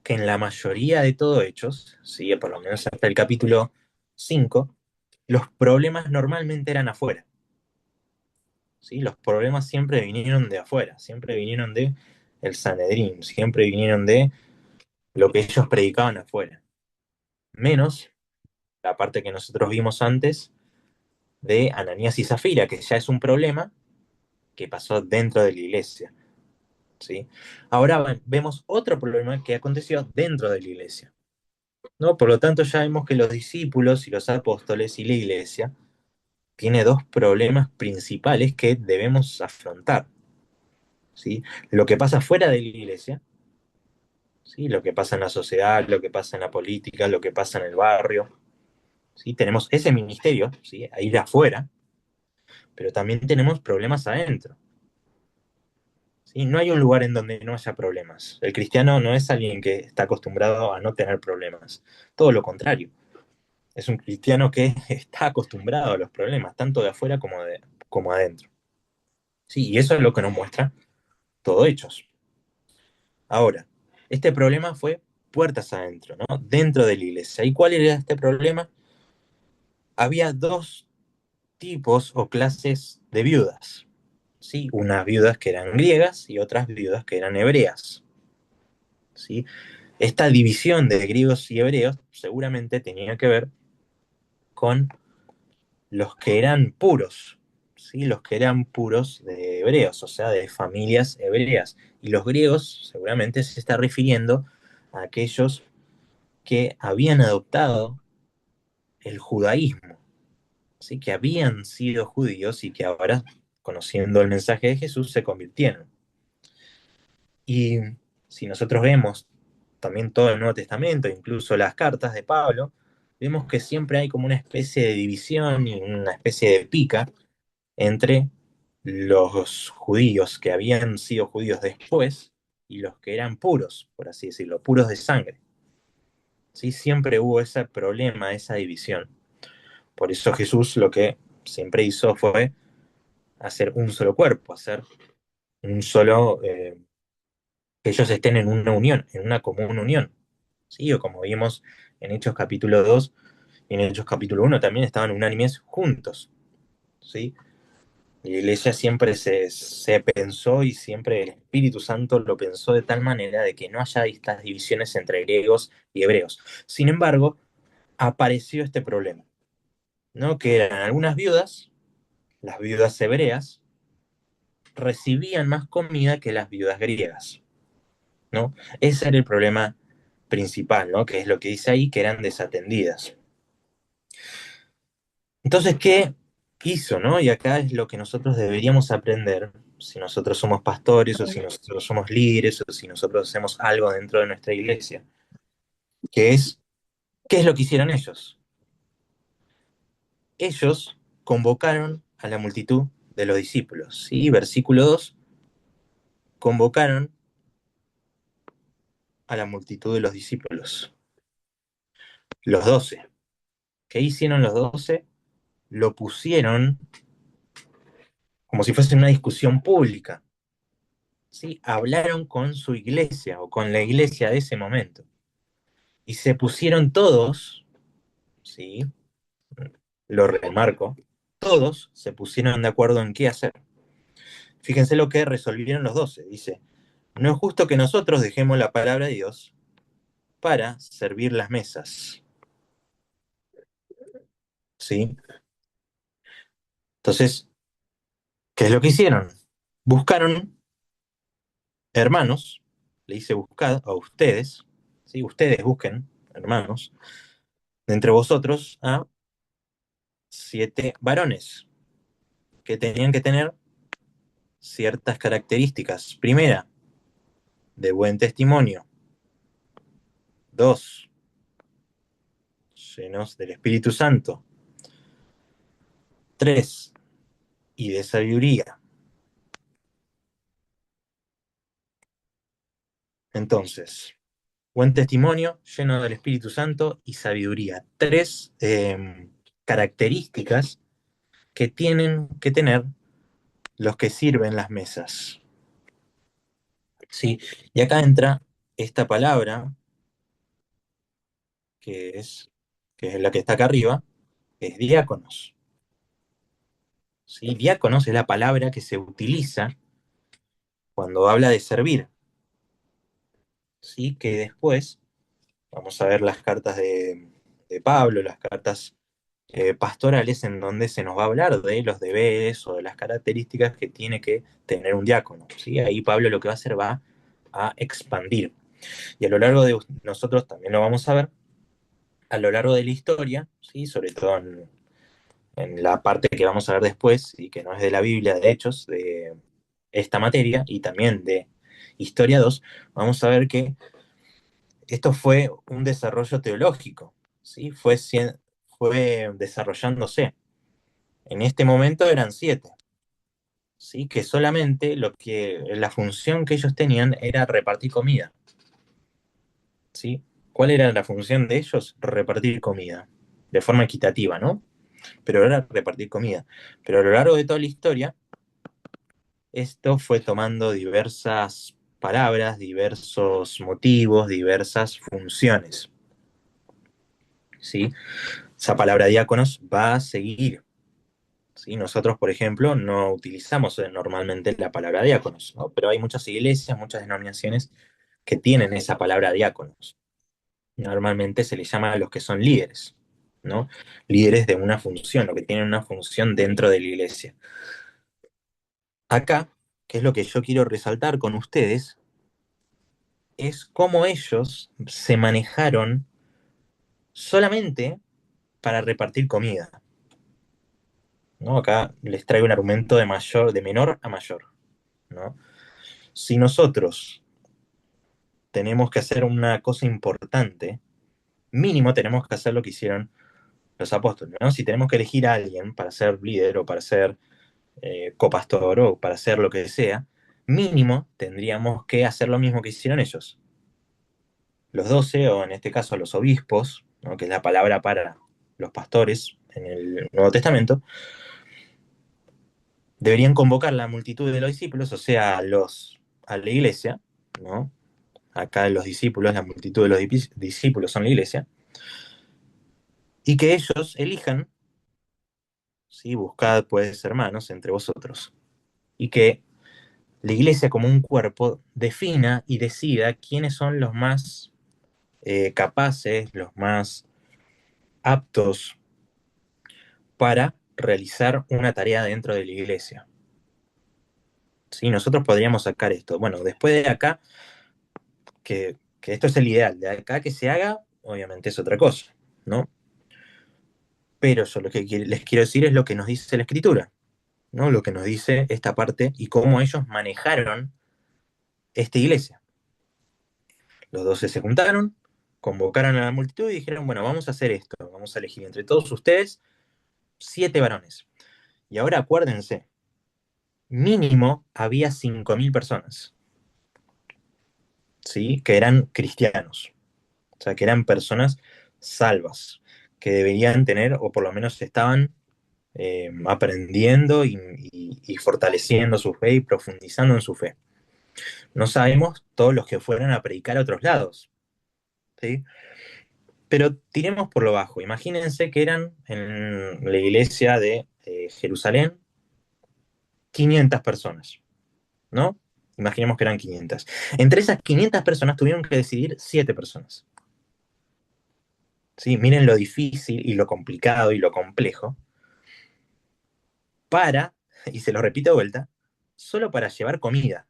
que en la mayoría de todos hechos, ¿sí? Por lo menos hasta el capítulo 5, los problemas normalmente eran afuera. ¿Sí? Los problemas siempre vinieron de afuera, siempre vinieron de el Sanedrín, siempre vinieron de lo que ellos predicaban afuera. Menos la parte que nosotros vimos antes de Ananías y Zafira, que ya es un problema que pasó dentro de la iglesia. ¿Sí? Ahora vemos otro problema que aconteció dentro de la iglesia, ¿no? Por lo tanto, ya vemos que los discípulos y los apóstoles y la iglesia tiene dos problemas principales que debemos afrontar, ¿sí? Lo que pasa fuera de la iglesia, ¿sí? Lo que pasa en la sociedad, lo que pasa en la política, lo que pasa en el barrio, ¿sí? Tenemos ese ministerio, ¿sí? A ir afuera, pero también tenemos problemas adentro. ¿Sí? No hay un lugar en donde no haya problemas. El cristiano no es alguien que está acostumbrado a no tener problemas. Todo lo contrario. Es un cristiano que está acostumbrado a los problemas, tanto de afuera como adentro. Sí, y eso es lo que nos muestra todo Hechos. Ahora, este problema fue puertas adentro, ¿no? Dentro de la iglesia. ¿Y cuál era este problema? Había dos tipos o clases de viudas. ¿Sí? Unas viudas que eran griegas y otras viudas que eran hebreas. ¿Sí? Esta división de griegos y hebreos seguramente tenía que ver con los que eran puros, ¿sí? Los que eran puros de hebreos, o sea, de familias hebreas. Y los griegos seguramente se está refiriendo a aquellos que habían adoptado el judaísmo, ¿sí? Que habían sido judíos y que ahora, conociendo el mensaje de Jesús, se convirtieron. Y si nosotros vemos también todo el Nuevo Testamento, incluso las cartas de Pablo, vemos que siempre hay como una especie de división y una especie de pica entre los judíos que habían sido judíos después y los que eran puros, por así decirlo, puros de sangre. ¿Sí? Siempre hubo ese problema, esa división. Por eso Jesús lo que siempre hizo fue hacer un solo cuerpo, hacer un solo, que ellos estén en una unión, en una común unión. ¿Sí? O como vimos en Hechos capítulo 2 y en Hechos capítulo 1 también estaban unánimes juntos. ¿Sí? La iglesia siempre se pensó y siempre el Espíritu Santo lo pensó de tal manera de que no haya estas divisiones entre griegos y hebreos. Sin embargo, apareció este problema, ¿no? Que eran algunas viudas, las viudas hebreas, recibían más comida que las viudas griegas, ¿no? Ese era el problema principal, ¿no? Que es lo que dice ahí, que eran desatendidas. Entonces, ¿qué hizo, no? Y acá es lo que nosotros deberíamos aprender, si nosotros somos pastores o si nosotros somos líderes o si nosotros hacemos algo dentro de nuestra iglesia, que es, ¿qué es lo que hicieron ellos? Ellos convocaron a la multitud de los discípulos, ¿sí? Versículo 2, convocaron a la multitud de los discípulos, los 12. ¿Qué hicieron los 12? Lo pusieron como si fuese una discusión pública, ¿sí? Hablaron con su iglesia o con la iglesia de ese momento. Y se pusieron todos, ¿sí? Lo remarco, todos se pusieron de acuerdo en qué hacer. Fíjense lo que resolvieron los 12. Dice, no es justo que nosotros dejemos la palabra de Dios para servir las mesas, ¿sí? Entonces, ¿qué es lo que hicieron? Buscaron hermanos, le dice buscad a ustedes, ¿sí? Ustedes busquen, hermanos, de entre vosotros a 7 varones que tenían que tener ciertas características. Primera, de buen testimonio. 2, llenos del Espíritu Santo. 3, y de sabiduría. Entonces, buen testimonio, lleno del Espíritu Santo y sabiduría. 3 características que tienen que tener los que sirven las mesas. ¿Sí? Y acá entra esta palabra, que es, que es la que está acá arriba, que es diáconos. ¿Sí? Diáconos es la palabra que se utiliza cuando habla de servir. ¿Sí? Que después vamos a ver las cartas de Pablo, las cartas pastorales, en donde se nos va a hablar de los deberes o de las características que tiene que tener un diácono. ¿Sí? Ahí Pablo lo que va a hacer va a expandir. Y a lo largo de nosotros también lo vamos a ver, a lo largo de la historia, ¿sí? Sobre todo en la parte que vamos a ver después, y que no es de la Biblia, de Hechos, de esta materia, y también de Historia 2, vamos a ver que esto fue un desarrollo teológico, ¿sí? Fue desarrollándose. En este momento eran 7, ¿sí? Que solamente la función que ellos tenían era repartir comida, ¿sí? ¿Cuál era la función de ellos? Repartir comida, de forma equitativa, ¿no? Pero era repartir comida. Pero a lo largo de toda la historia, esto fue tomando diversas palabras, diversos motivos, diversas funciones, ¿sí? Esa palabra diáconos va a seguir, ¿sí? Nosotros, por ejemplo, no utilizamos normalmente la palabra diáconos, ¿no? Pero hay muchas iglesias, muchas denominaciones que tienen esa palabra diáconos. Normalmente se les llama a los que son líderes, ¿no? Líderes de una función, o que tienen una función dentro de la iglesia. Acá, que es lo que yo quiero resaltar con ustedes, es cómo ellos se manejaron solamente para repartir comida, ¿no? Acá les traigo un argumento de menor a mayor, ¿no? Si nosotros tenemos que hacer una cosa importante, mínimo tenemos que hacer lo que hicieron los apóstoles, ¿no? Si tenemos que elegir a alguien para ser líder o para ser copastor o para hacer lo que sea, mínimo tendríamos que hacer lo mismo que hicieron ellos. Los 12, o en este caso los obispos, ¿no? Que es la palabra para los pastores en el Nuevo Testamento, deberían convocar la multitud de los discípulos, o sea, a la iglesia, ¿no? Acá los discípulos, la multitud de los discípulos son la iglesia, y que ellos elijan, ¿sí? Buscad pues hermanos entre vosotros, y que la iglesia como un cuerpo defina y decida quiénes son los más capaces, los más aptos para realizar una tarea dentro de la iglesia. ¿Sí? Nosotros podríamos sacar esto. Bueno, después de acá, que esto es el ideal, de acá que se haga, obviamente es otra cosa, ¿no? Pero yo lo que les quiero decir es lo que nos dice la escritura, ¿no? Lo que nos dice esta parte y cómo ellos manejaron esta iglesia. Los 12 se juntaron, convocaron a la multitud y dijeron, bueno, vamos a hacer esto, vamos a elegir entre todos ustedes 7 varones. Y ahora acuérdense, mínimo había 5.000 personas, ¿sí? Que eran cristianos, o sea, que eran personas salvas, que deberían tener, o por lo menos estaban aprendiendo y fortaleciendo su fe y profundizando en su fe. No sabemos todos los que fueron a predicar a otros lados, ¿sí? Pero tiremos por lo bajo. Imagínense que eran en la iglesia de Jerusalén 500 personas, ¿no? Imaginemos que eran 500. Entre esas 500 personas tuvieron que decidir 7 personas. ¿Sí? Miren lo difícil y lo complicado y lo complejo para, y se lo repito de vuelta, solo para llevar comida,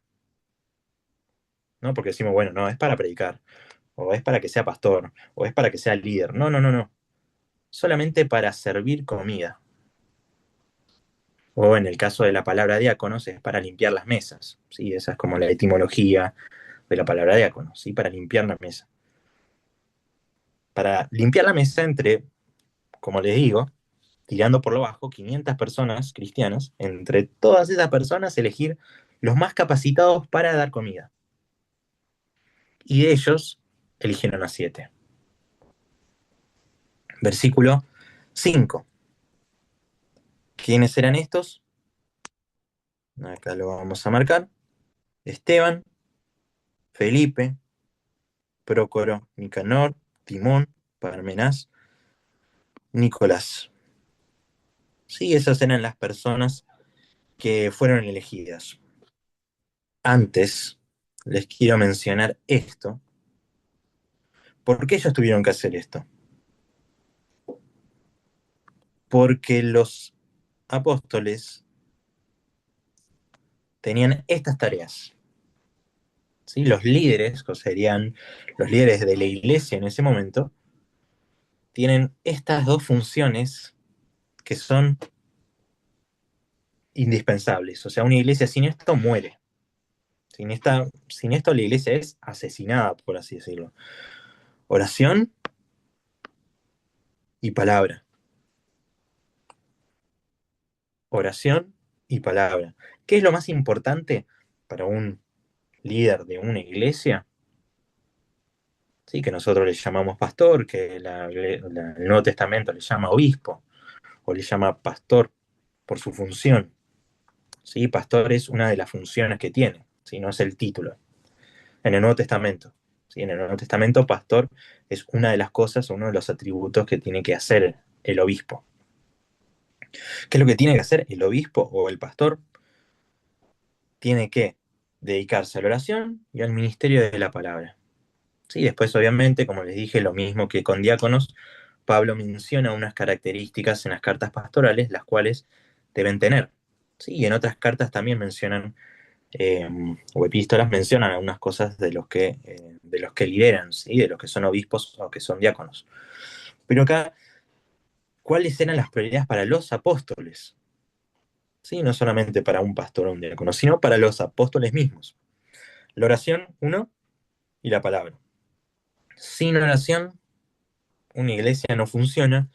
¿no? Porque decimos, bueno, no, es para predicar, o es para que sea pastor, o es para que sea líder. No, no, no, no. Solamente para servir comida. O en el caso de la palabra diáconos, es para limpiar las mesas. ¿Sí? Esa es como la etimología de la palabra diácono, ¿sí? Para limpiar la mesa. Para limpiar la mesa entre, como les digo, tirando por lo bajo, 500 personas cristianas, entre todas esas personas elegir los más capacitados para dar comida. Y de ellos eligieron a 7. Versículo 5. ¿Quiénes eran estos? Acá lo vamos a marcar. Esteban, Felipe, Prócoro, Nicanor, Timón, Parmenás, Nicolás. Sí, esas eran las personas que fueron elegidas. Antes, les quiero mencionar esto. ¿Por qué ellos tuvieron que hacer esto? Porque los apóstoles tenían estas tareas. ¿Sí? Los líderes, que serían los líderes de la iglesia en ese momento, tienen estas dos funciones que son indispensables. O sea, una iglesia sin esto muere. Sin esto la iglesia es asesinada, por así decirlo. Oración y palabra. Oración y palabra. ¿Qué es lo más importante para un líder de una iglesia? Sí, que nosotros le llamamos pastor, que el Nuevo Testamento le llama obispo o le llama pastor por su función. ¿Sí? Pastor es una de las funciones que tiene, ¿sí? No es el título. En el Nuevo Testamento. ¿Sí? En el Nuevo Testamento, pastor es una de las cosas, uno de los atributos que tiene que hacer el obispo. ¿Qué es lo que tiene que hacer el obispo o el pastor? Tiene que dedicarse a la oración y al ministerio de la palabra. Sí, después, obviamente, como les dije, lo mismo que con diáconos, Pablo menciona unas características en las cartas pastorales, las cuales deben tener. Sí, y en otras cartas también mencionan, o epístolas mencionan algunas cosas de los que lideran, ¿sí? De los que son obispos o que son diáconos. Pero acá, ¿cuáles eran las prioridades para los apóstoles? ¿Sí? No solamente para un pastor o un diácono, sino para los apóstoles mismos. La oración, uno, y la palabra. Sin oración, una iglesia no funciona,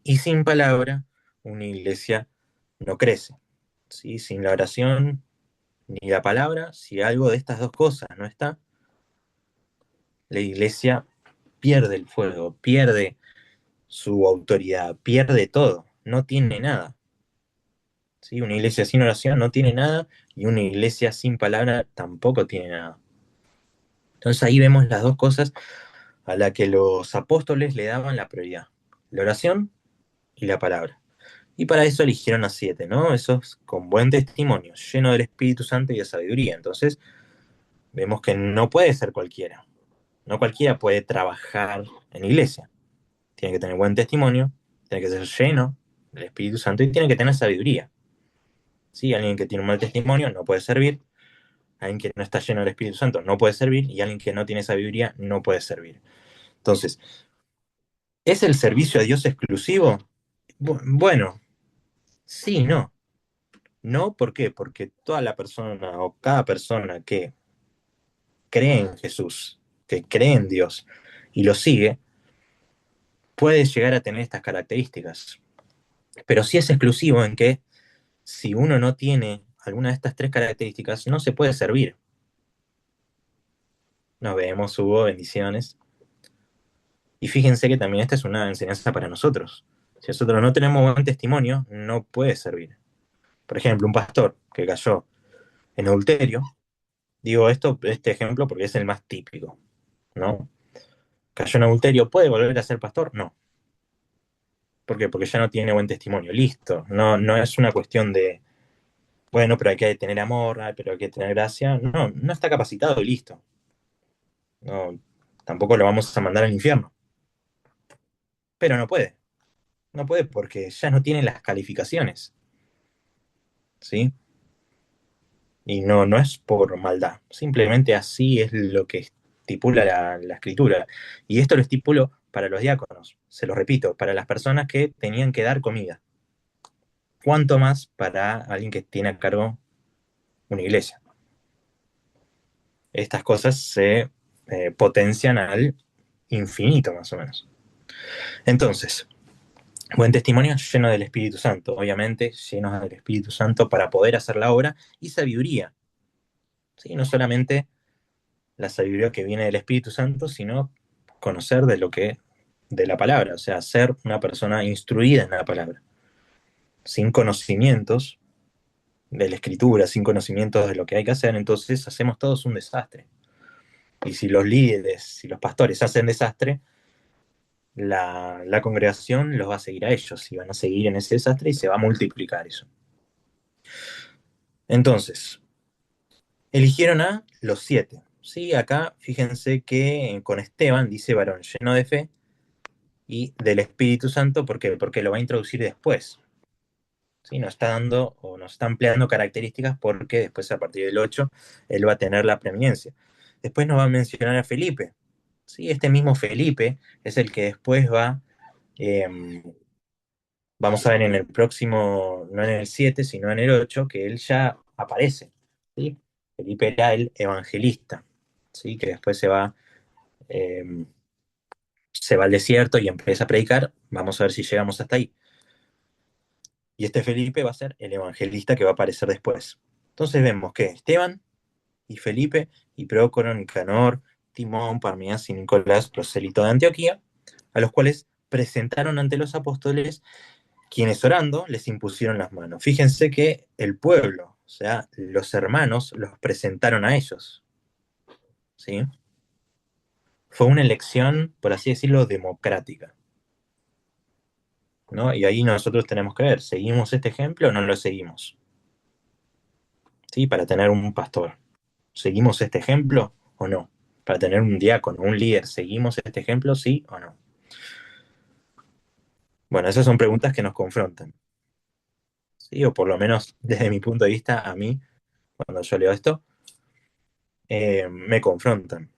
y sin palabra, una iglesia no crece. ¿Sí? Sin la oración ni la palabra, si algo de estas dos cosas no está, la iglesia pierde el fuego, pierde su autoridad, pierde todo, no tiene nada. ¿Sí? Una iglesia sin oración no tiene nada y una iglesia sin palabra tampoco tiene nada. Entonces ahí vemos las dos cosas a las que los apóstoles le daban la prioridad, la oración y la palabra. Y para eso eligieron a 7, ¿no? Esos con buen testimonio, lleno del Espíritu Santo y de sabiduría. Entonces vemos que no puede ser cualquiera. No cualquiera puede trabajar en iglesia. Tiene que tener buen testimonio, tiene que ser lleno del Espíritu Santo y tiene que tener sabiduría. ¿Sí? Alguien que tiene un mal testimonio no puede servir, alguien que no está lleno del Espíritu Santo no puede servir y alguien que no tiene sabiduría no puede servir. Entonces, ¿es el servicio a Dios exclusivo? Bueno, sí, no. No, ¿por qué? Porque toda la persona o cada persona que cree en Jesús, que cree en Dios y lo sigue, puede llegar a tener estas características. Pero sí es exclusivo en que si uno no tiene alguna de estas tres características, no se puede servir. Nos vemos, hubo bendiciones. Y fíjense que también esta es una enseñanza para nosotros. Si nosotros no tenemos buen testimonio, no puede servir. Por ejemplo, un pastor que cayó en adulterio, digo este ejemplo porque es el más típico, ¿no? Cayó en adulterio, ¿puede volver a ser pastor? No. ¿Por qué? Porque ya no tiene buen testimonio. Listo. No, no es una cuestión de, bueno, pero hay que tener amor, pero hay que tener gracia. No, no está capacitado y listo. No, tampoco lo vamos a mandar al infierno. Pero no puede. No puede porque ya no tiene las calificaciones. ¿Sí? Y no, no es por maldad. Simplemente así es lo que estipula la escritura. Y esto lo estipulo para los diáconos. Se lo repito, para las personas que tenían que dar comida. ¿Cuánto más para alguien que tiene a cargo una iglesia? Estas cosas se potencian al infinito, más o menos. Entonces, buen testimonio lleno del Espíritu Santo, obviamente, llenos del Espíritu Santo para poder hacer la obra y sabiduría. ¿Sí? No solamente la sabiduría que viene del Espíritu Santo, sino conocer de la palabra, o sea, ser una persona instruida en la palabra. Sin conocimientos de la escritura, sin conocimientos de lo que hay que hacer, entonces hacemos todos un desastre. Y si los líderes, si los pastores hacen desastre, la congregación los va a seguir a ellos y van a seguir en ese desastre y se va a multiplicar eso. Entonces, eligieron a los 7. Sí, acá fíjense que con Esteban dice varón lleno de fe y del Espíritu Santo, ¿por qué? Porque lo va a introducir después. ¿Sí? Nos está dando o nos está ampliando características porque después a partir del 8 él va a tener la preeminencia. Después nos va a mencionar a Felipe. ¿Sí? Este mismo Felipe es el que después eh, vamos a ver en el próximo, no en el 7 sino en el 8 que él ya aparece. ¿Sí? Felipe era el evangelista, ¿sí? Que después eh, se va al desierto y empieza a predicar. Vamos a ver si llegamos hasta ahí. Y este Felipe va a ser el evangelista que va a aparecer después. Entonces vemos que Esteban y Felipe y Prócoro, Nicanor, Timón, Parmenas y Nicolás, prosélito de Antioquía, a los cuales presentaron ante los apóstoles, quienes orando les impusieron las manos. Fíjense que el pueblo, o sea, los hermanos, los presentaron a ellos. ¿Sí? Fue una elección, por así decirlo, democrática. ¿No? Y ahí nosotros tenemos que ver, ¿seguimos este ejemplo o no lo seguimos? ¿Sí? Para tener un pastor. ¿Seguimos este ejemplo o no? Para tener un diácono, un líder, ¿seguimos este ejemplo, sí o no? Bueno, esas son preguntas que nos confrontan, ¿sí? O por lo menos desde mi punto de vista, a mí, cuando yo leo esto, me confrontan.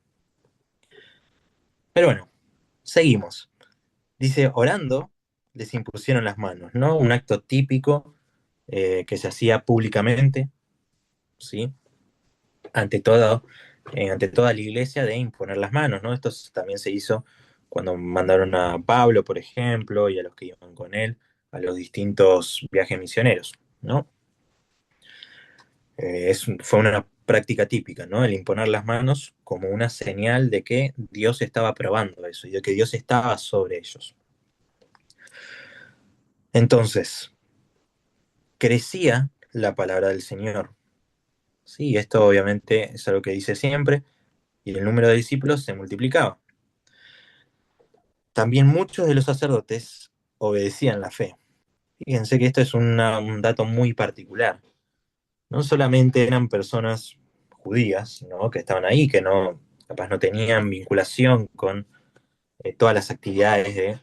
Pero bueno, seguimos. Dice, orando, les impusieron las manos, ¿no? Un acto típico que se hacía públicamente, ¿sí? Ante todo, ante toda la iglesia de imponer las manos, ¿no? Esto también se hizo cuando mandaron a Pablo, por ejemplo, y a los que iban con él a los distintos viajes misioneros, ¿no? Fue una práctica típica, ¿no? El imponer las manos como una señal de que Dios estaba probando eso y de que Dios estaba sobre ellos. Entonces, crecía la palabra del Señor. Sí, esto obviamente es algo que dice siempre, y el número de discípulos se multiplicaba. También muchos de los sacerdotes obedecían la fe. Fíjense que esto es un dato muy particular. No solamente eran personas judías, ¿no? Que estaban ahí, que no, capaz no tenían vinculación con todas las actividades de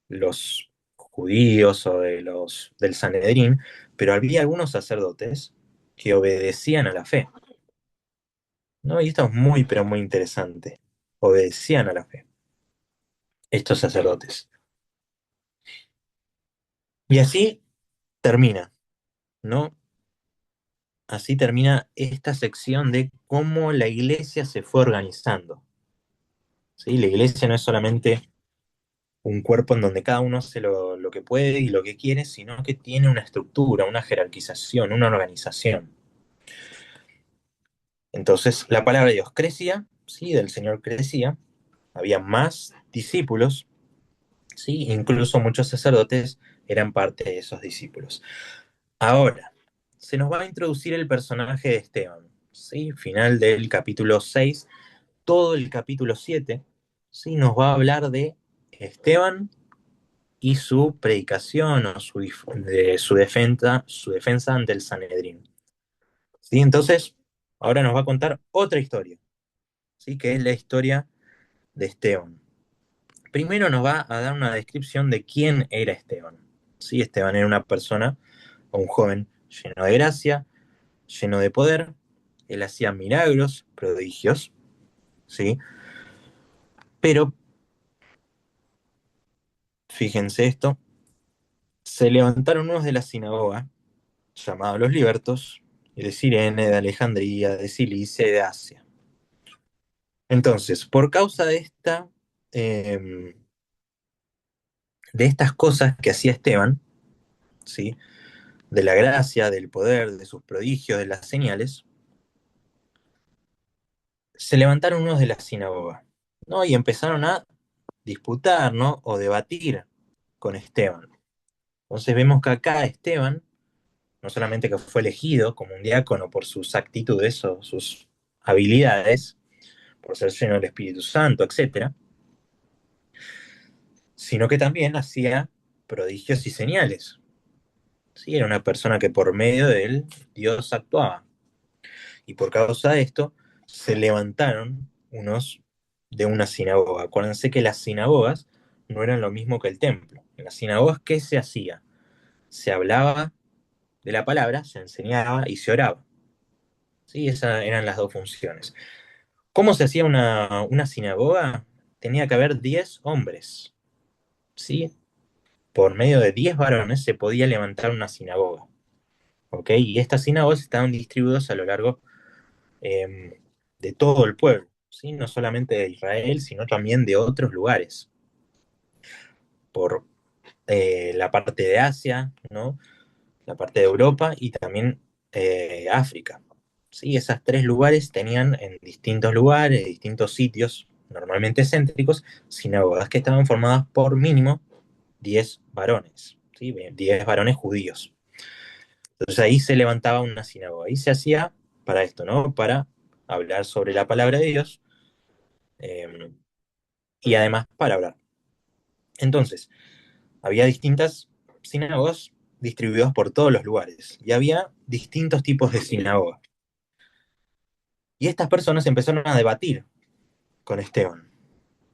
los judíos o del Sanedrín, pero había algunos sacerdotes que obedecían a la fe, ¿no? Y esto es muy, pero muy interesante. Obedecían a la fe, estos sacerdotes. Y así termina, ¿no? Así termina esta sección de cómo la iglesia se fue organizando. ¿Sí? La iglesia no es solamente un cuerpo en donde cada uno hace lo que puede y lo que quiere, sino que tiene una estructura, una jerarquización, una organización. Entonces, la palabra de Dios crecía, ¿sí? Del Señor crecía, había más discípulos, ¿sí? Incluso muchos sacerdotes eran parte de esos discípulos. Ahora, se nos va a introducir el personaje de Esteban, ¿sí? Final del capítulo 6, todo el capítulo 7, ¿sí? Nos va a hablar de Esteban y su predicación o de su defensa ante el Sanedrín. ¿Sí? Entonces, ahora nos va a contar otra historia, ¿sí? Que es la historia de Esteban. Primero nos va a dar una descripción de quién era Esteban. ¿Sí? Esteban era una persona o un joven lleno de gracia, lleno de poder. Él hacía milagros, prodigios, ¿sí? Pero fíjense esto, se levantaron unos de la sinagoga, llamados los libertos, y de Cirene, de Alejandría, de Cilicia y de Asia. Entonces, por causa eh, de estas cosas que hacía Esteban, ¿sí? De la gracia, del poder, de sus prodigios, de las señales, se levantaron unos de la sinagoga, ¿no? Y empezaron a disputar, ¿no? O debatir con Esteban. Entonces vemos que acá Esteban, no solamente que fue elegido como un diácono por sus actitudes o sus habilidades, por ser lleno del Espíritu Santo, etcétera, sino que también hacía prodigios y señales. ¿Sí? Era una persona que por medio de él Dios actuaba. Y por causa de esto se levantaron unos de una sinagoga. Acuérdense que las sinagogas no eran lo mismo que el templo. En las sinagogas, ¿qué se hacía? Se hablaba de la palabra, se enseñaba y se oraba. ¿Sí? Esas eran las dos funciones. ¿Cómo se hacía una sinagoga? Tenía que haber 10 hombres. ¿Sí? Por medio de 10 varones se podía levantar una sinagoga. ¿Ok? Y estas sinagogas estaban distribuidas a lo largo de todo el pueblo, ¿sí? No solamente de Israel, sino también de otros lugares, por la parte de Asia, ¿no? La parte de Europa y también África. ¿Sí? Esos tres lugares tenían en distintos lugares, distintos sitios, normalmente céntricos, sinagogas que estaban formadas por mínimo 10 varones, ¿sí? 10 varones judíos. Entonces ahí se levantaba una sinagoga. Ahí se hacía para esto, ¿no? Para hablar sobre la palabra de Dios eh, y además para orar. Entonces, había distintas sinagogas distribuidas por todos los lugares y había distintos tipos de sinagoga. Y estas personas empezaron a debatir con Esteban,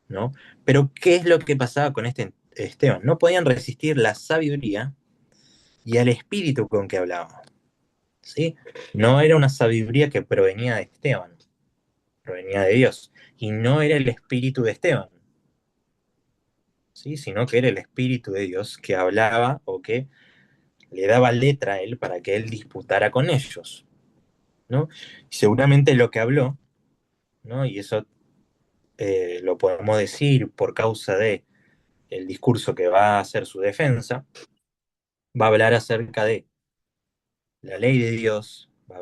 ¿no? Pero, ¿qué es lo que pasaba con este Esteban, no podían resistir la sabiduría y al espíritu con que hablaba. ¿Sí? No era una sabiduría que provenía de Esteban, provenía de Dios. Y no era el espíritu de Esteban, ¿sí? Sino que era el espíritu de Dios que hablaba o que le daba letra a él para que él disputara con ellos, ¿no? Y seguramente lo que habló, ¿no? Y eso lo podemos decir por causa de el discurso que va a hacer su defensa, va a hablar acerca de la ley de Dios, va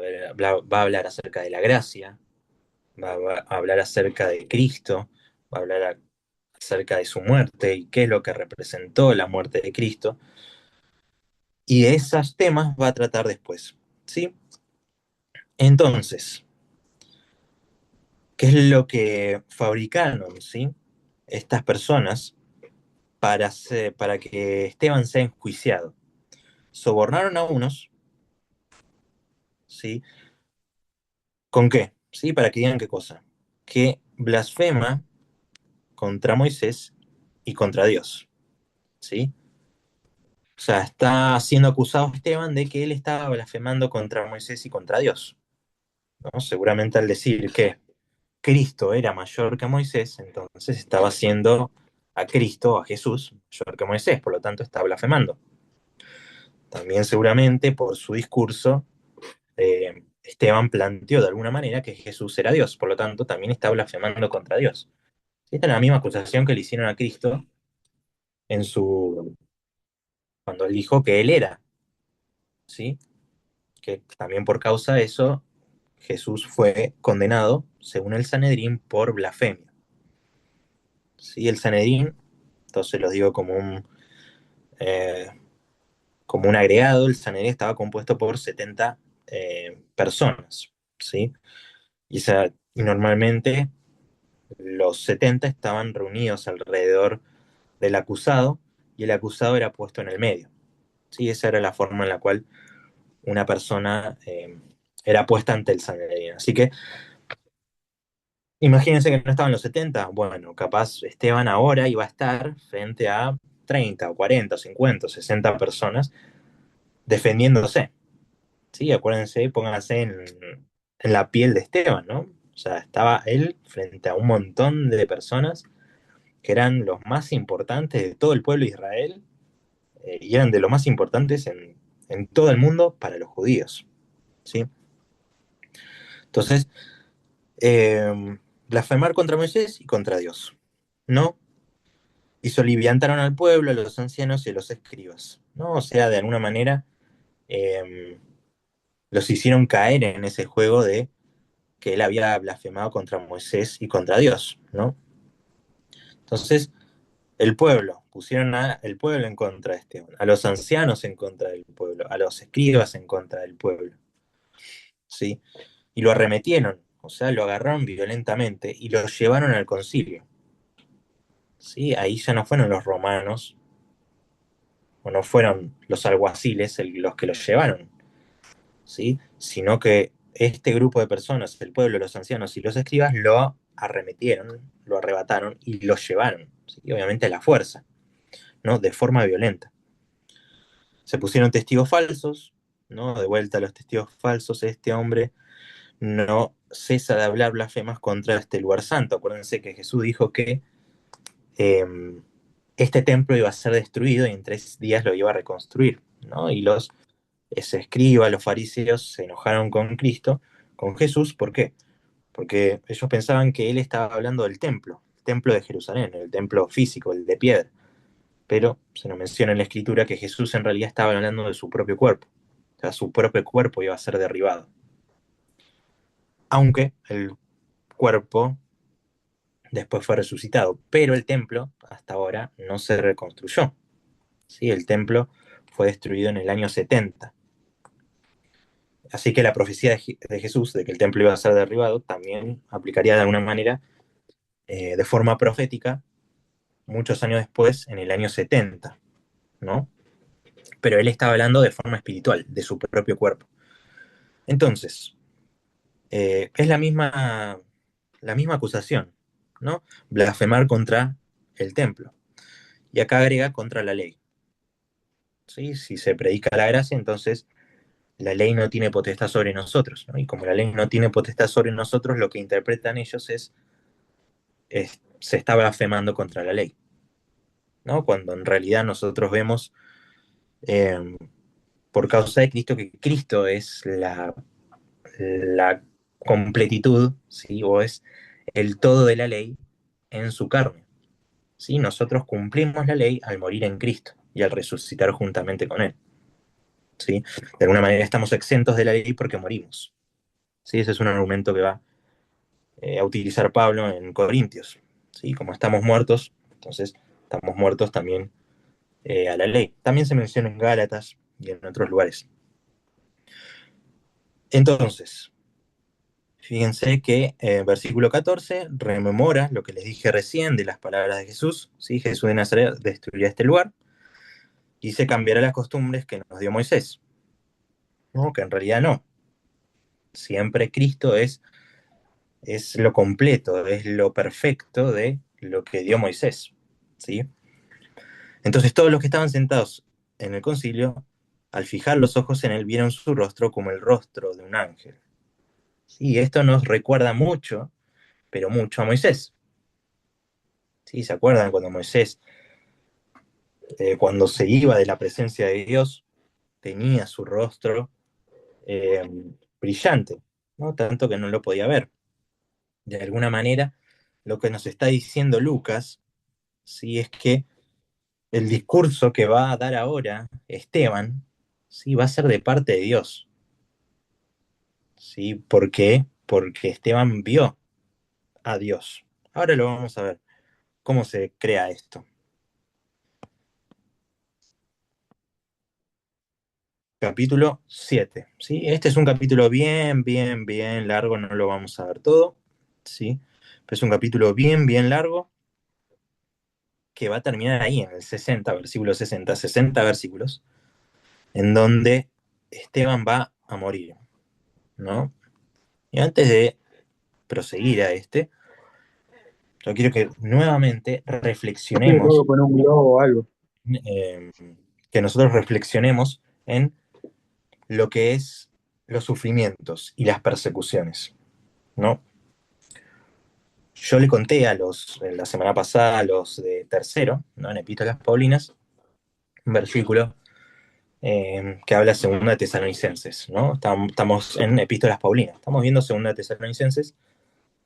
a hablar acerca de la gracia, va a hablar acerca de Cristo, va a hablar acerca de su muerte y qué es lo que representó la muerte de Cristo, y de esos temas va a tratar después, ¿sí? Entonces, ¿qué es lo que fabricaron, ¿sí? Estas personas para que Esteban sea enjuiciado? Sobornaron a unos, ¿sí? ¿Con qué? ¿Sí? Para que digan qué cosa. Que blasfema contra Moisés y contra Dios, ¿sí? O sea, está siendo acusado Esteban de que él estaba blasfemando contra Moisés y contra Dios, ¿no? Seguramente al decir que Cristo era mayor que Moisés, entonces estaba haciendo a Cristo, a Jesús, mayor que Moisés, por lo tanto está blasfemando. También seguramente por su discurso, Esteban planteó de alguna manera que Jesús era Dios, por lo tanto también está blasfemando contra Dios. Esta es la misma acusación que le hicieron a Cristo en su, cuando él dijo que él era, ¿sí? Que también por causa de eso Jesús fue condenado, según el Sanedrín, por blasfemia. ¿Sí? El Sanedrín, entonces lo digo eh, como un agregado, el Sanedrín estaba compuesto por 70 personas, ¿sí? Y normalmente los 70 estaban reunidos alrededor del acusado y el acusado era puesto en el medio. ¿Sí? Esa era la forma en la cual una persona era puesta ante el Sanedrín. Así que imagínense que no estaban los 70, bueno, capaz Esteban ahora iba a estar frente a 30 o 40 o 50 o 60 personas defendiéndose. Sí, acuérdense, pónganse en la piel de Esteban, ¿no? O sea, estaba él frente a un montón de personas que eran los más importantes de todo el pueblo de Israel y eran de los más importantes en todo el mundo para los judíos, ¿sí? Entonces, eh, blasfemar contra Moisés y contra Dios, ¿no? Y soliviantaron al pueblo, a los ancianos y a los escribas, ¿no? O sea, de alguna manera eh, los hicieron caer en ese juego de que él había blasfemado contra Moisés y contra Dios, ¿no? Entonces, el pueblo, pusieron al pueblo en contra de Esteban, a los ancianos en contra del pueblo, a los escribas en contra del pueblo, ¿sí? Y lo arremetieron, o sea, lo agarraron violentamente y lo llevaron al concilio, ¿sí? Ahí ya no fueron los romanos, o no fueron los alguaciles los que lo llevaron, ¿sí? Sino que este grupo de personas, el pueblo, los ancianos y los escribas, lo arremetieron, lo arrebataron y lo llevaron, ¿sí? Obviamente a la fuerza, ¿no? De forma violenta. Se pusieron testigos falsos, ¿no? De vuelta a los testigos falsos, este hombre no cesa de hablar blasfemas contra este lugar santo. Acuérdense que Jesús dijo que eh, este templo iba a ser destruido y en 3 días lo iba a reconstruir, ¿no? Y los escribas, los fariseos se enojaron con Cristo, con Jesús, ¿por qué? Porque ellos pensaban que él estaba hablando del templo, el templo de Jerusalén, el templo físico, el de piedra, pero se nos menciona en la escritura que Jesús en realidad estaba hablando de su propio cuerpo, o sea, su propio cuerpo iba a ser derribado, aunque el cuerpo después fue resucitado, pero el templo hasta ahora no se reconstruyó, ¿sí? El templo fue destruido en el año 70. Así que la profecía de Jesús de que el templo iba a ser derribado también aplicaría de alguna manera de forma profética muchos años después, en el año 70, ¿no? Pero él estaba hablando de forma espiritual, de su propio cuerpo. Entonces, es la misma acusación, ¿no? Blasfemar contra el templo. Y acá agrega contra la ley. ¿Sí? Si se predica la gracia, entonces la ley no tiene potestad sobre nosotros, ¿no? Y como la ley no tiene potestad sobre nosotros, lo que interpretan ellos se está blasfemando contra la ley, ¿no? Cuando en realidad nosotros vemos eh, por causa de Cristo que Cristo es la completitud, ¿sí? O es el todo de la ley en su carne. ¿Sí? Nosotros cumplimos la ley al morir en Cristo y al resucitar juntamente con Él. ¿Sí? De alguna manera estamos exentos de la ley porque morimos. ¿Sí? Ese es un argumento que va a utilizar Pablo en Corintios. ¿Sí? Como estamos muertos, entonces estamos muertos también a la ley. También se menciona en Gálatas y en otros lugares. Entonces, fíjense que versículo 14 rememora lo que les dije recién de las palabras de Jesús. ¿Sí? Jesús de Nazaret destruirá este lugar y se cambiará las costumbres que nos dio Moisés. ¿No? Que en realidad no. Siempre Cristo es lo completo, es lo perfecto de lo que dio Moisés. ¿Sí? Entonces todos los que estaban sentados en el concilio, al fijar los ojos en él, vieron su rostro como el rostro de un ángel. Y esto nos recuerda mucho, pero mucho a Moisés. ¿Sí? ¿Se acuerdan cuando Moisés, cuando se iba de la presencia de Dios, tenía su rostro eh, brillante, ¿no? Tanto que no lo podía ver? De alguna manera, lo que nos está diciendo Lucas, ¿sí? Es que el discurso que va a dar ahora Esteban, ¿sí? Va a ser de parte de Dios. ¿Sí? ¿Por qué? Porque Esteban vio a Dios. Ahora lo vamos a ver. ¿Cómo se crea esto? Capítulo 7. ¿Sí? Este es un capítulo bien largo, no lo vamos a ver todo. ¿Sí? Pero es un capítulo bien largo que va a terminar ahí, en el 60, versículo 60 versículos, en donde Esteban va a morir, ¿no? Y antes de proseguir a yo quiero que nuevamente Sí, tengo reflexionemos, que poner un globo o algo. eh, que nosotros reflexionemos en lo que es los sufrimientos y las persecuciones, ¿no? Yo le conté la semana pasada a los de tercero, ¿no? En Epístolas Paulinas, un versículo que habla segunda de Tesalonicenses, ¿no? Estamos en Epístolas Paulinas, estamos viendo segunda de Tesalonicenses,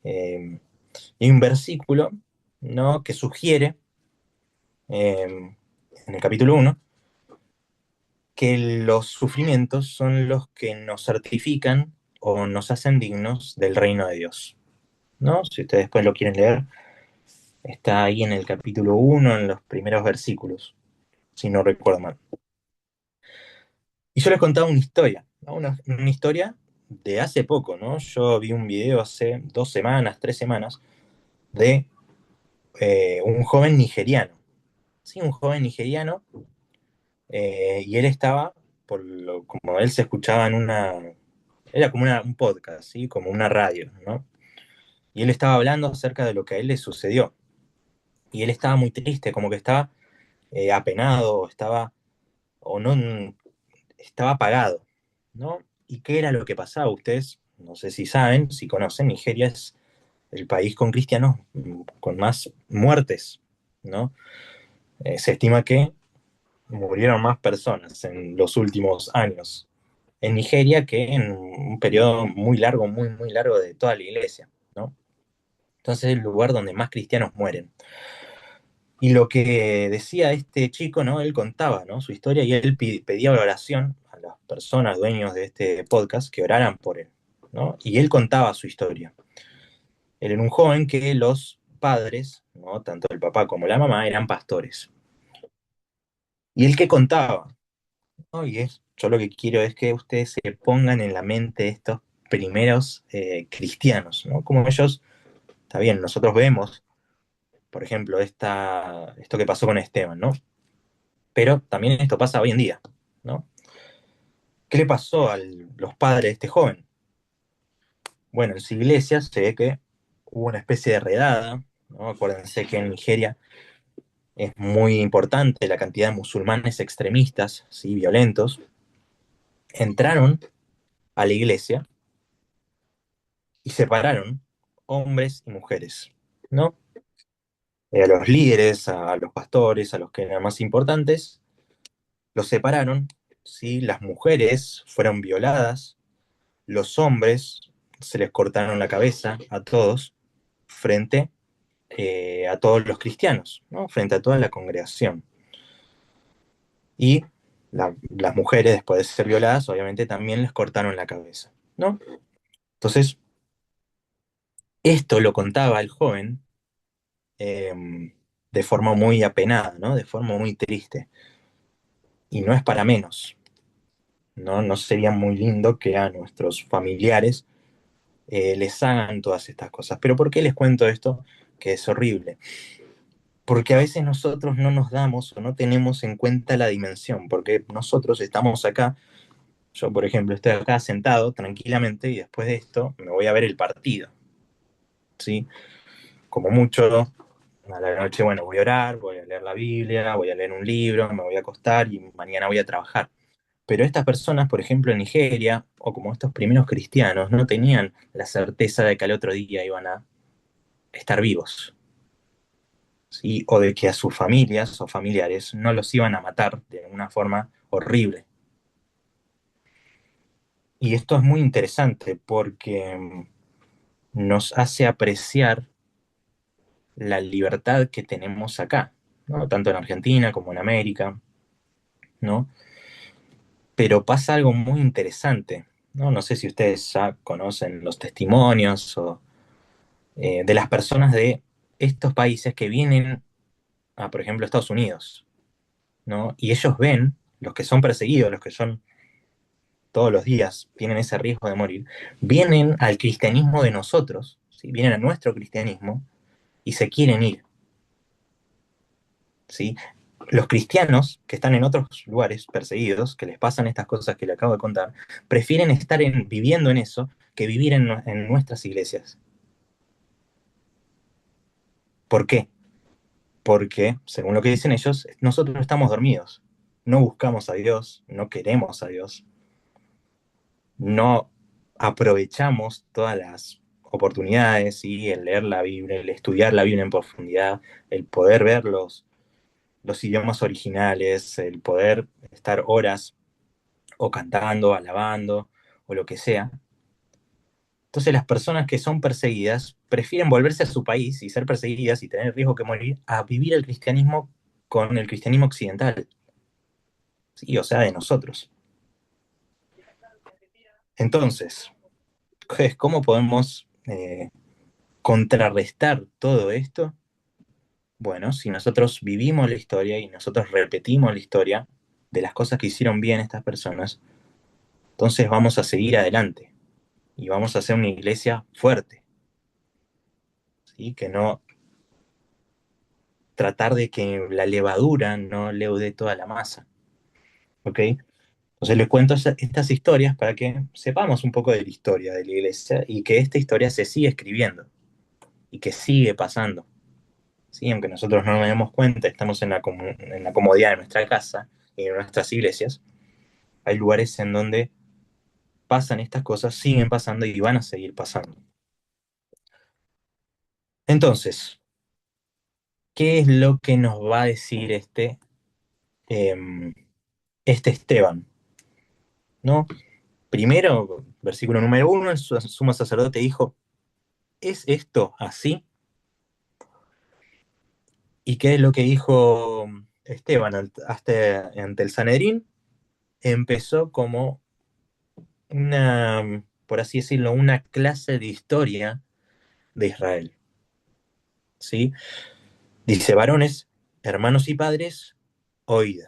eh, y un versículo, ¿no? Que sugiere, en el capítulo 1, que los sufrimientos son los que nos certifican o nos hacen dignos del reino de Dios, ¿no? Si ustedes después lo quieren leer, está ahí en el capítulo 1, en los primeros versículos, si no recuerdo mal. Y yo les contaba una historia, ¿no? Una historia de hace poco, ¿no? Yo vi un video hace 2 semanas, 3 semanas, de un joven nigeriano, ¿sí? Un joven nigeriano, y él estaba, como él se escuchaba era como un podcast, ¿sí? Como una radio, ¿no? Y él estaba hablando acerca de lo que a él le sucedió. Y él estaba muy triste, como que estaba apenado, o no, estaba apagado, ¿no? ¿Y qué era lo que pasaba? Ustedes, no sé si saben, si conocen, Nigeria es el país con cristianos con más muertes, ¿no? Se estima que murieron más personas en los últimos años en Nigeria que en un periodo muy largo, muy largo de toda la iglesia, ¿no? Entonces es el lugar donde más cristianos mueren. Y lo que decía este chico, ¿no? Él contaba, ¿no? Su historia y él pedía oración a las personas dueños de este podcast que oraran por él, ¿no? Y él contaba su historia. Él era un joven que los padres, ¿no? Tanto el papá como la mamá, eran pastores. Y él que contaba, ¿no? Yo lo que quiero es que ustedes se pongan en la mente de estos primeros cristianos, ¿no? Como ellos, está bien, nosotros vemos, por ejemplo, esto que pasó con Esteban, ¿no? Pero también esto pasa hoy en día, ¿no? ¿Qué le pasó a los padres de este joven? Bueno, en su iglesia se ve que hubo una especie de redada, ¿no? Acuérdense que en Nigeria es muy importante la cantidad de musulmanes extremistas, ¿sí? Violentos, entraron a la iglesia y separaron hombres y mujeres, ¿no? A los líderes, a los pastores, a los que eran más importantes, los separaron, ¿sí? Las mujeres fueron violadas, los hombres se les cortaron la cabeza a todos frente a todos los cristianos, ¿no? Frente a toda la congregación. Y las mujeres, después de ser violadas, obviamente también les cortaron la cabeza, ¿no? Entonces, esto lo contaba el joven eh, de forma muy apenada, ¿no? De forma muy triste. Y no es para menos, ¿no? No sería muy lindo que a nuestros familiares les hagan todas estas cosas. Pero ¿por qué les cuento esto? Que es horrible. Porque a veces nosotros no nos damos o no tenemos en cuenta la dimensión, porque nosotros estamos acá, yo por ejemplo estoy acá sentado tranquilamente y después de esto me voy a ver el partido, ¿sí? Como mucho, a la noche, bueno, voy a orar, voy a leer la Biblia, voy a leer un libro, me voy a acostar y mañana voy a trabajar. Pero estas personas, por ejemplo, en Nigeria, o como estos primeros cristianos, no tenían la certeza de que al otro día iban a estar vivos, ¿sí? O de que a sus familias o familiares no los iban a matar de una forma horrible. Y esto es muy interesante porque nos hace apreciar la libertad que tenemos acá, ¿no? Tanto en Argentina como en América, ¿no? Pero pasa algo muy interesante, ¿no? No sé si ustedes ya conocen los testimonios de las personas de estos países que vienen a, por ejemplo, Estados Unidos, ¿no? Y ellos ven, los que son perseguidos, los que son todos los días, tienen ese riesgo de morir, vienen al cristianismo de nosotros, ¿sí? Vienen a nuestro cristianismo y se quieren ir, ¿sí? Los cristianos que están en otros lugares perseguidos, que les pasan estas cosas que le acabo de contar, prefieren estar viviendo en eso que vivir en nuestras iglesias. ¿Por qué? Porque, según lo que dicen ellos, nosotros estamos dormidos. No buscamos a Dios, no queremos a Dios, no aprovechamos todas las oportunidades y el leer la Biblia, el estudiar la Biblia en profundidad, el poder ver los idiomas originales, el poder estar horas o cantando, alabando o lo que sea. Entonces las personas que son perseguidas prefieren volverse a su país y ser perseguidas y tener riesgo que morir a vivir el cristianismo con el cristianismo occidental, ¿sí? O sea, de nosotros. Entonces, ¿cómo podemos contrarrestar todo esto? Bueno, si nosotros vivimos la historia y nosotros repetimos la historia de las cosas que hicieron bien estas personas, entonces vamos a seguir adelante y vamos a hacer una iglesia fuerte, ¿sí? Que no tratar de que la levadura no leude toda la masa, ¿ok? Entonces les cuento estas historias para que sepamos un poco de la historia de la iglesia y que esta historia se sigue escribiendo y que sigue pasando, ¿sí? Aunque nosotros no nos demos cuenta, estamos en la comodidad de nuestra casa y en nuestras iglesias, hay lugares en donde pasan estas cosas, siguen pasando y van a seguir pasando. Entonces, ¿qué es lo que nos va a decir eh, este Esteban? ¿No? Primero, versículo número 1, el sumo sacerdote dijo, ¿es esto así? ¿Y qué es lo que dijo Esteban ante el Sanedrín? Empezó como una, por así decirlo, una clase de historia de Israel, ¿sí? Dice, varones, hermanos y padres, oíd,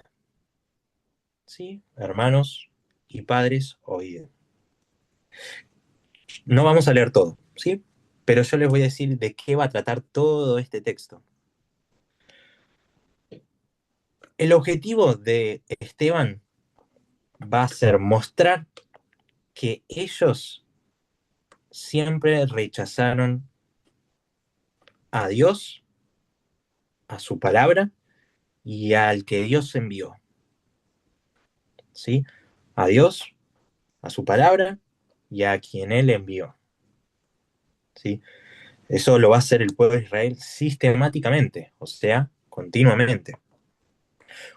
¿sí? Hermanos y padres, oíd. No vamos a leer todo, ¿sí? Pero yo les voy a decir de qué va a tratar todo este texto. El objetivo de Esteban va a ser mostrar que ellos siempre rechazaron a Dios, a su palabra y al que Dios envió, ¿sí? A Dios, a su palabra y a quien Él envió, ¿sí? Eso lo va a hacer el pueblo de Israel sistemáticamente, o sea, continuamente.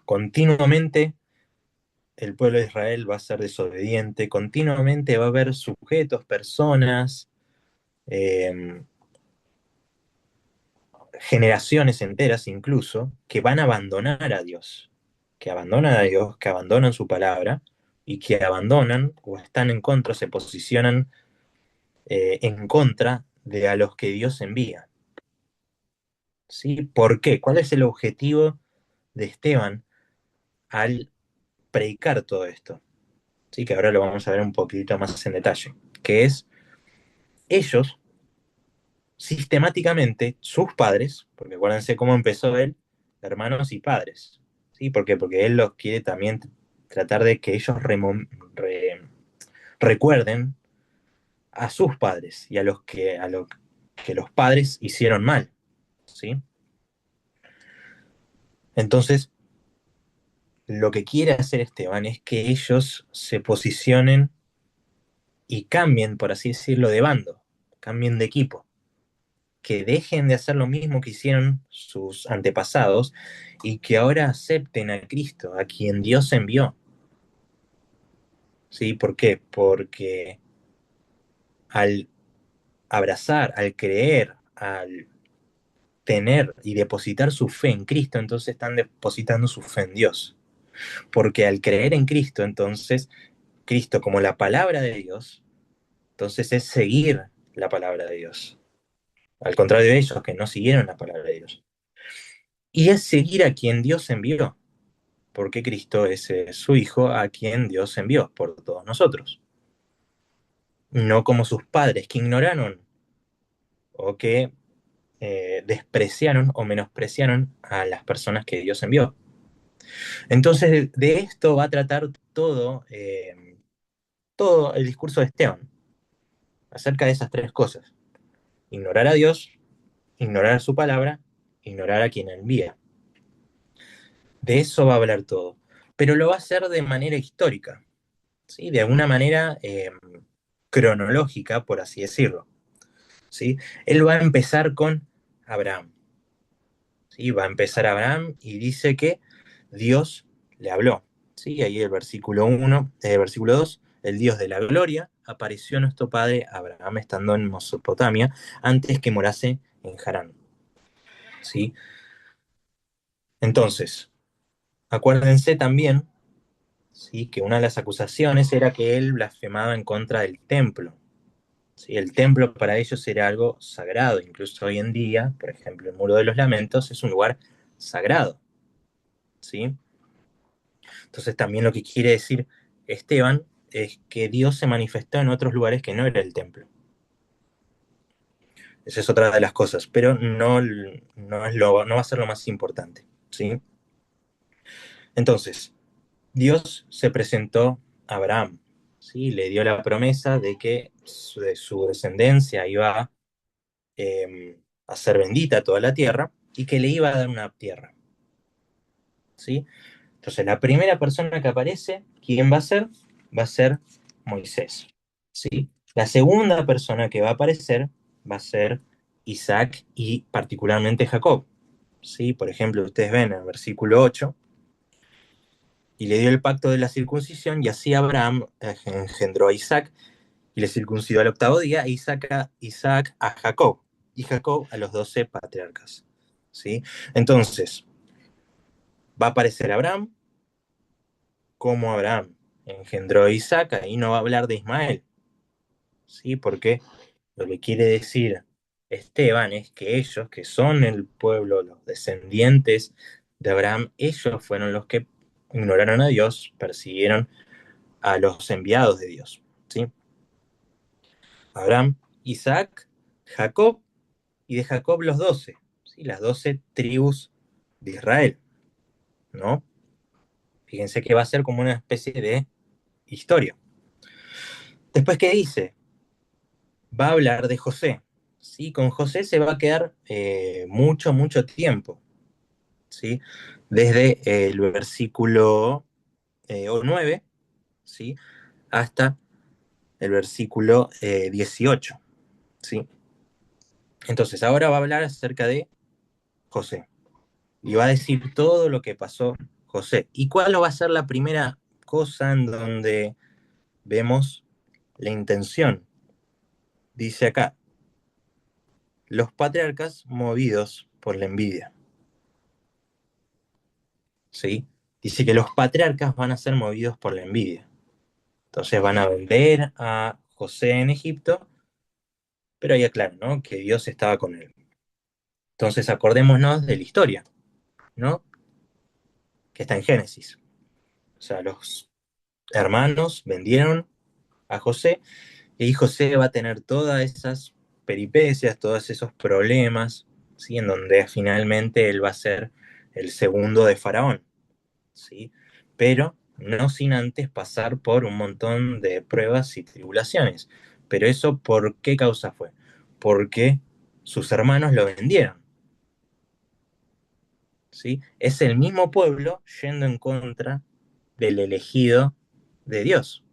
Continuamente el pueblo de Israel va a ser desobediente, continuamente va a haber sujetos, personas, eh, generaciones enteras incluso, que van a abandonar a Dios, que abandonan a Dios, que abandonan su palabra y que abandonan o están en contra, se posicionan en contra de a los que Dios envía. ¿Sí? ¿Por qué? ¿Cuál es el objetivo de Esteban al predicar todo esto? ¿Sí? Que ahora lo vamos a ver un poquito más en detalle, que es ellos sistemáticamente, sus padres, porque acuérdense cómo empezó él, hermanos y padres, ¿sí? ¿Por qué? Porque él los quiere también tratar de que ellos recuerden a sus padres y a los que los padres hicieron mal, ¿sí? Entonces, lo que quiere hacer Esteban es que ellos se posicionen y cambien, por así decirlo, de bando, cambien de equipo, que dejen de hacer lo mismo que hicieron sus antepasados y que ahora acepten a Cristo, a quien Dios envió. ¿Sí? ¿Por qué? Porque al abrazar, al creer, al tener y depositar su fe en Cristo, entonces están depositando su fe en Dios. Porque al creer en Cristo, entonces, Cristo como la palabra de Dios, entonces es seguir la palabra de Dios. Al contrario de ellos que no siguieron la palabra de Dios. Y es seguir a quien Dios envió, porque Cristo es su Hijo a quien Dios envió por todos nosotros. No como sus padres que ignoraron o que despreciaron o menospreciaron a las personas que Dios envió. Entonces de esto va a tratar todo el discurso de Esteban, acerca de esas tres cosas. Ignorar a Dios, ignorar su palabra, ignorar a quien envía. De eso va a hablar todo. Pero lo va a hacer de manera histórica, ¿sí? De alguna manera cronológica, por así decirlo. ¿Sí? Él va a empezar con Abraham. ¿Sí? Va a empezar Abraham y dice que Dios le habló. ¿Sí? Ahí el versículo 1, versículo 2, el Dios de la gloria apareció a nuestro padre Abraham estando en Mesopotamia antes que morase en Harán. ¿Sí? Entonces, acuérdense también, ¿sí?, que una de las acusaciones era que él blasfemaba en contra del templo. ¿Sí? El templo para ellos era algo sagrado, incluso hoy en día, por ejemplo, el Muro de los Lamentos es un lugar sagrado. ¿Sí? Entonces también lo que quiere decir Esteban es que Dios se manifestó en otros lugares que no era el templo. Esa es otra de las cosas, pero no va a ser lo más importante. ¿Sí? Entonces, Dios se presentó a Abraham, ¿sí? Le dio la promesa de que de su descendencia iba a ser bendita toda la tierra y que le iba a dar una tierra. ¿Sí? Entonces, la primera persona que aparece, ¿quién va a ser? Va a ser Moisés. ¿Sí? La segunda persona que va a aparecer va a ser Isaac y particularmente Jacob. ¿Sí? Por ejemplo, ustedes ven en el versículo 8, y le dio el pacto de la circuncisión, y así Abraham engendró a Isaac y le circuncidó al octavo día, e Isaac a Jacob, y Jacob a los 12 patriarcas. ¿Sí? Entonces, va a aparecer Abraham, como Abraham engendró a Isaac, ahí no va a hablar de Ismael, ¿sí? Porque lo que quiere decir Esteban es que ellos, que son el pueblo, los descendientes de Abraham, ellos fueron los que ignoraron a Dios, persiguieron a los enviados de Dios, ¿sí? Abraham, Isaac, Jacob, y de Jacob los 12, ¿sí? Las 12 tribus de Israel, ¿no? Fíjense que va a ser como una especie de historia. Después, ¿qué dice? Va a hablar de José. ¿Sí? Con José se va a quedar mucho, mucho tiempo. ¿Sí? desde el versículo 9, ¿sí? Hasta el versículo 18, ¿sí? Entonces, ahora va a hablar acerca de José y va a decir todo lo que pasó José. ¿Y cuál va a ser la primera cosa en donde vemos la intención? Dice acá, los patriarcas movidos por la envidia, ¿sí? Dice que los patriarcas van a ser movidos por la envidia. Entonces van a vender a José en Egipto, pero ahí aclara, ¿no? Que Dios estaba con él. Entonces acordémonos de la historia, ¿no? Que está en Génesis. O sea, los hermanos vendieron a José y ahí José va a tener todas esas peripecias, todos esos problemas, ¿sí? En donde finalmente él va a ser el segundo de Faraón, ¿sí? Pero no sin antes pasar por un montón de pruebas y tribulaciones. Pero eso, ¿por qué causa fue? Porque sus hermanos lo vendieron, ¿sí? Es el mismo pueblo yendo en contra del elegido de Dios,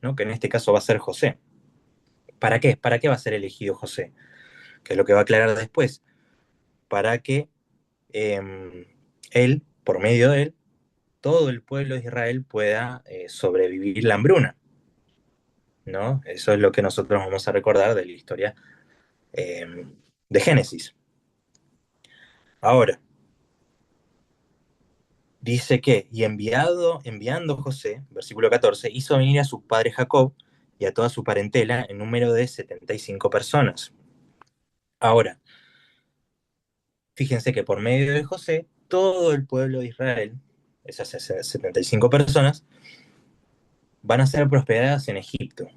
¿no? Que en este caso va a ser José. ¿Para qué? ¿Para qué va a ser elegido José? Que es lo que va a aclarar después. Para que él, por medio de él, todo el pueblo de Israel pueda sobrevivir la hambruna, ¿no? Eso es lo que nosotros vamos a recordar de la historia eh, de Génesis. Ahora, dice que, y enviando José, versículo 14, hizo venir a su padre Jacob y a toda su parentela en número de 75 personas. Ahora, fíjense que por medio de José, todo el pueblo de Israel, esas 75 personas, van a ser prosperadas en Egipto.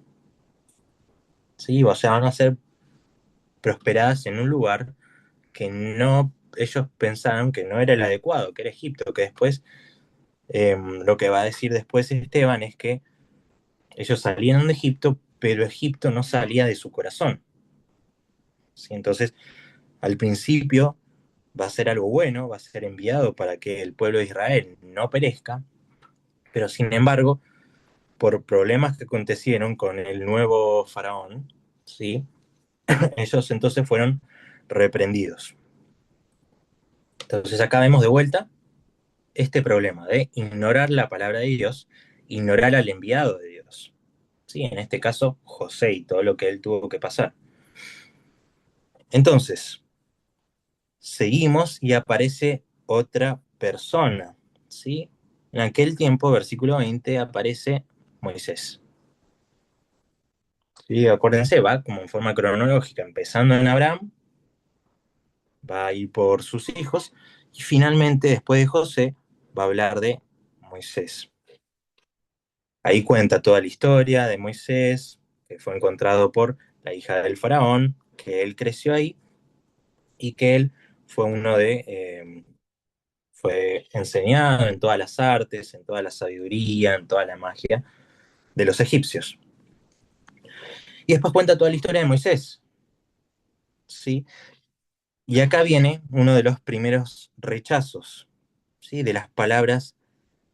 ¿Sí? O sea, van a ser prosperadas en un lugar que no, ellos pensaban que no era el adecuado, que era Egipto, que después, lo que va a decir después Esteban es que ellos salieron de Egipto, pero Egipto no salía de su corazón. ¿Sí? Entonces, al principio va a ser algo bueno, va a ser enviado para que el pueblo de Israel no perezca, pero sin embargo, por problemas que acontecieron con el nuevo faraón, ¿sí? Ellos entonces fueron reprendidos. Entonces acá vemos de vuelta este problema de ignorar la palabra de Dios, ignorar al enviado de Dios. ¿Sí? En este caso, José y todo lo que él tuvo que pasar. Entonces, seguimos y aparece otra persona. ¿Sí? En aquel tiempo, versículo 20, aparece Moisés. ¿Sí? Acuérdense, va como en forma cronológica, empezando en Abraham, va a ir por sus hijos, y finalmente, después de José, va a hablar de Moisés. Ahí cuenta toda la historia de Moisés, que fue encontrado por la hija del faraón, que él creció ahí y que él fue uno de, fue enseñado en todas las artes, en toda la sabiduría, en toda la magia de los egipcios. Y después cuenta toda la historia de Moisés, ¿sí? Y acá viene uno de los primeros rechazos, ¿sí? De las palabras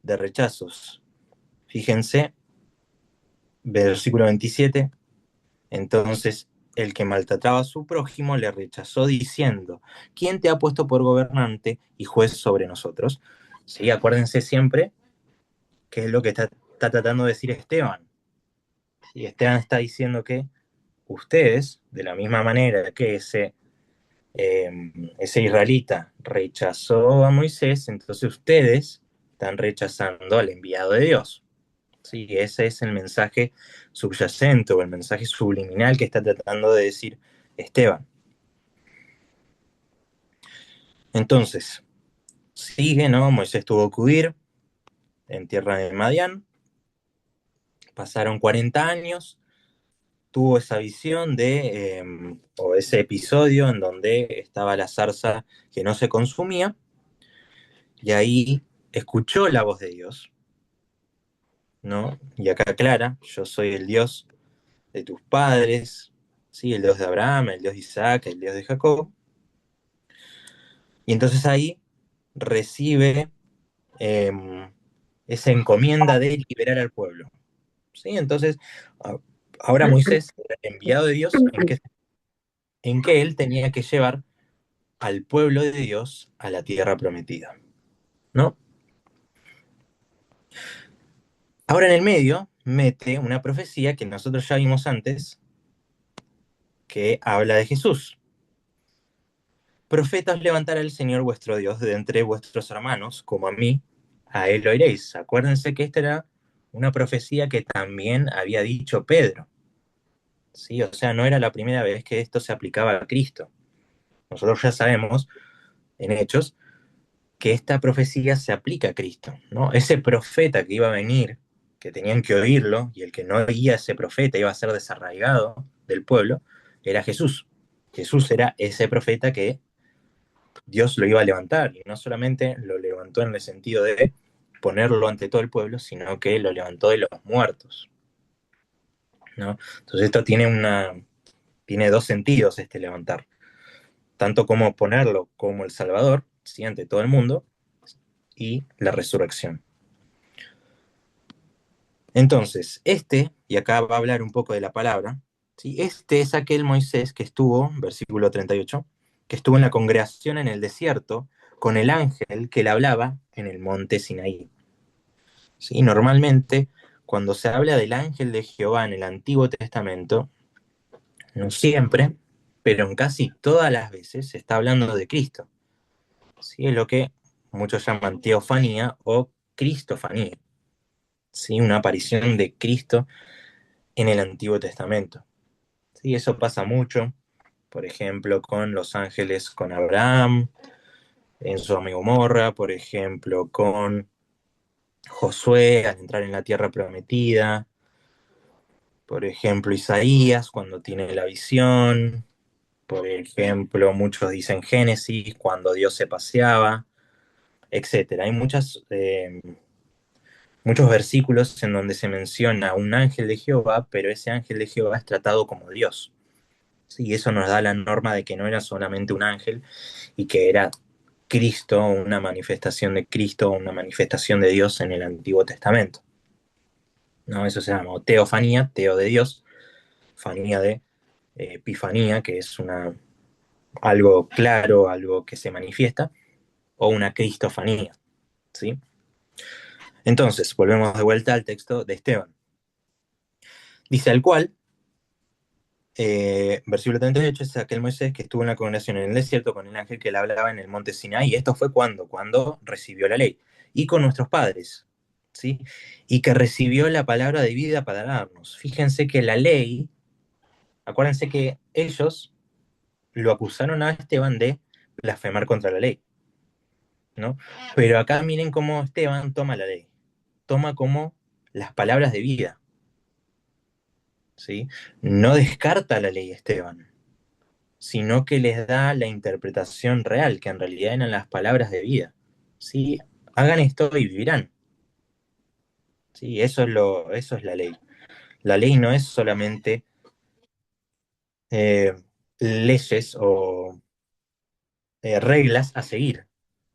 de rechazos. Fíjense, versículo 27. Entonces el que maltrataba a su prójimo le rechazó diciendo, ¿quién te ha puesto por gobernante y juez sobre nosotros? Sí, acuérdense siempre que es lo que está tratando de decir Esteban. Y Esteban está diciendo que ustedes, de la misma manera que eh, ese israelita rechazó a Moisés, entonces ustedes están rechazando al enviado de Dios. Sí, ese es el mensaje subyacente o el mensaje subliminal que está tratando de decir Esteban. Entonces, sigue, ¿no? Moisés tuvo que huir en tierra de Madián, pasaron 40 años, tuvo esa visión o ese episodio en donde estaba la zarza que no se consumía, y ahí escuchó la voz de Dios, ¿no? Y acá aclara, yo soy el Dios de tus padres, ¿sí? El Dios de Abraham, el Dios de Isaac, el Dios de Jacob. Y entonces ahí recibe eh, esa encomienda de liberar al pueblo. ¿Sí? Entonces, ahora Moisés era el enviado de Dios en que él tenía que llevar al pueblo de Dios a la tierra prometida, ¿no? Ahora en el medio mete una profecía que nosotros ya vimos antes, que habla de Jesús. Profetas levantará el Señor vuestro Dios de entre vuestros hermanos, como a mí, a él oiréis. Acuérdense que esta era una profecía que también había dicho Pedro. ¿Sí? O sea, no era la primera vez que esto se aplicaba a Cristo. Nosotros ya sabemos, en Hechos, que esta profecía se aplica a Cristo, ¿no? Ese profeta que iba a venir, que tenían que oírlo, y el que no oía a ese profeta iba a ser desarraigado del pueblo, era Jesús. Jesús era ese profeta que Dios lo iba a levantar, y no solamente lo levantó en el sentido de ponerlo ante todo el pueblo, sino que lo levantó de los muertos, ¿no? Entonces esto tiene dos sentidos, este levantar, tanto como ponerlo como el Salvador, ¿sí? Ante todo el mundo, y la resurrección. Entonces, y acá va a hablar un poco de la palabra, ¿sí? Este es aquel Moisés que estuvo, versículo 38, que estuvo en la congregación en el desierto con el ángel que le hablaba en el monte Sinaí. ¿Sí? Normalmente, cuando se habla del ángel de Jehová en el Antiguo Testamento, no siempre, pero en casi todas las veces se está hablando de Cristo. ¿Sí? Es lo que muchos llaman teofanía o cristofanía. ¿Sí? Una aparición de Cristo en el Antiguo Testamento. Sí, eso pasa mucho, por ejemplo, con los ángeles con Abraham, en Sodoma y Gomorra, por ejemplo, con Josué al entrar en la tierra prometida, por ejemplo, Isaías cuando tiene la visión, por ejemplo, muchos dicen Génesis cuando Dios se paseaba, etcétera. Hay muchos versículos en donde se menciona un ángel de Jehová, pero ese ángel de Jehová es tratado como Dios. Sí, eso nos da la norma de que no era solamente un ángel y que era Cristo, una manifestación de Cristo, una manifestación de Dios en el Antiguo Testamento. ¿No? Eso se llama teofanía, teo de Dios, fanía de epifanía, que es algo claro, algo que se manifiesta, o una cristofanía. ¿Sí? Entonces, volvemos de vuelta al texto de Esteban. Dice, al cual, versículo 38, es aquel Moisés que estuvo en la congregación en el desierto con el ángel que le hablaba en el monte Sinaí. Esto fue cuando recibió la ley. Y con nuestros padres, ¿sí? Y que recibió la palabra de vida para darnos. Fíjense que la ley, acuérdense que ellos lo acusaron a Esteban de blasfemar contra la ley, ¿no? Pero acá miren cómo Esteban toma la ley. Toma como las palabras de vida, ¿sí? No descarta la ley Esteban, sino que les da la interpretación real, que en realidad eran las palabras de vida. ¿Sí? Hagan esto y vivirán. ¿Sí? Eso es la ley. La ley no es solamente eh, leyes o reglas a seguir,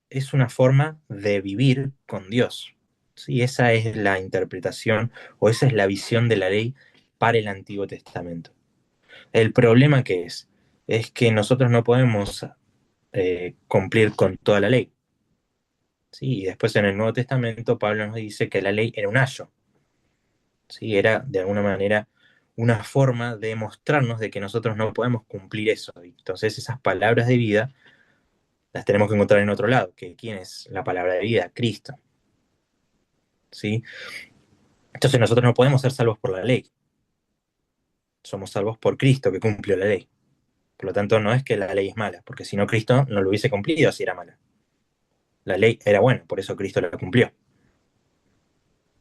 es una forma de vivir con Dios. ¿Sí? Esa es la interpretación o esa es la visión de la ley para el Antiguo Testamento. El problema que es que nosotros no podemos cumplir con toda la ley. ¿Sí? Y después en el Nuevo Testamento Pablo nos dice que la ley era un ayo. ¿Sí? Era de alguna manera una forma de mostrarnos de que nosotros no podemos cumplir eso. Entonces esas palabras de vida las tenemos que encontrar en otro lado, que ¿quién es la palabra de vida? Cristo. ¿Sí? Entonces nosotros no podemos ser salvos por la ley. Somos salvos por Cristo que cumplió la ley. Por lo tanto, no es que la ley es mala, porque si no Cristo no lo hubiese cumplido si era mala. La ley era buena, por eso Cristo la cumplió.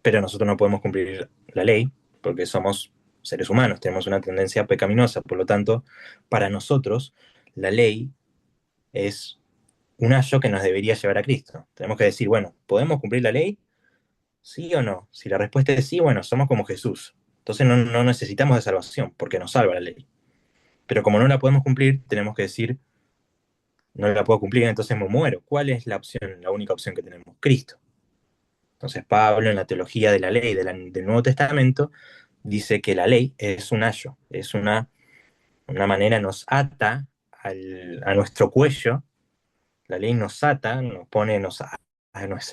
Pero nosotros no podemos cumplir la ley porque somos seres humanos, tenemos una tendencia pecaminosa. Por lo tanto, para nosotros, la ley es un ayo que nos debería llevar a Cristo. Tenemos que decir, bueno, ¿podemos cumplir la ley? ¿Sí o no? Si la respuesta es sí, bueno, somos como Jesús. Entonces no necesitamos de salvación porque nos salva la ley. Pero como no la podemos cumplir, tenemos que decir, no la puedo cumplir, entonces me muero. ¿Cuál es la opción, la única opción que tenemos? Cristo. Entonces Pablo en la teología de la ley del Nuevo Testamento dice que la ley es un ayo, es una manera, nos ata a nuestro cuello, la ley nos ata, nos pone, nos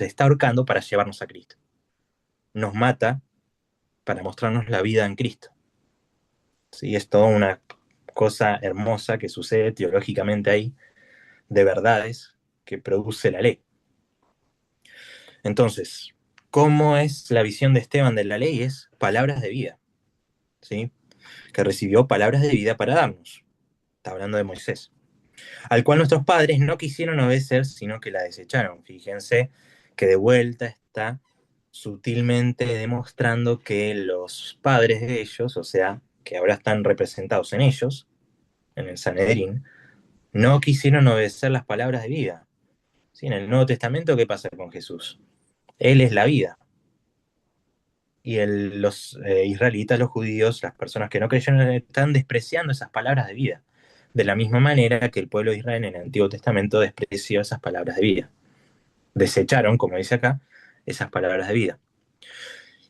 está ahorcando para llevarnos a Cristo. Nos mata para mostrarnos la vida en Cristo. ¿Sí? Es toda una cosa hermosa que sucede teológicamente ahí, de verdades que produce la ley. Entonces, ¿cómo es la visión de Esteban de la ley? Es palabras de vida, ¿sí? Que recibió palabras de vida para darnos. Está hablando de Moisés. Al cual nuestros padres no quisieron obedecer, sino que la desecharon. Fíjense que de vuelta está sutilmente demostrando que los padres de ellos, o sea, que ahora están representados en ellos, en el Sanedrín, no quisieron obedecer las palabras de vida. ¿Sí? En el Nuevo Testamento, ¿qué pasa con Jesús? Él es la vida. Y los israelitas, los judíos, las personas que no creyeron, están despreciando esas palabras de vida. De la misma manera que el pueblo de Israel en el Antiguo Testamento despreció esas palabras de vida. Desecharon, como dice acá, esas palabras de vida.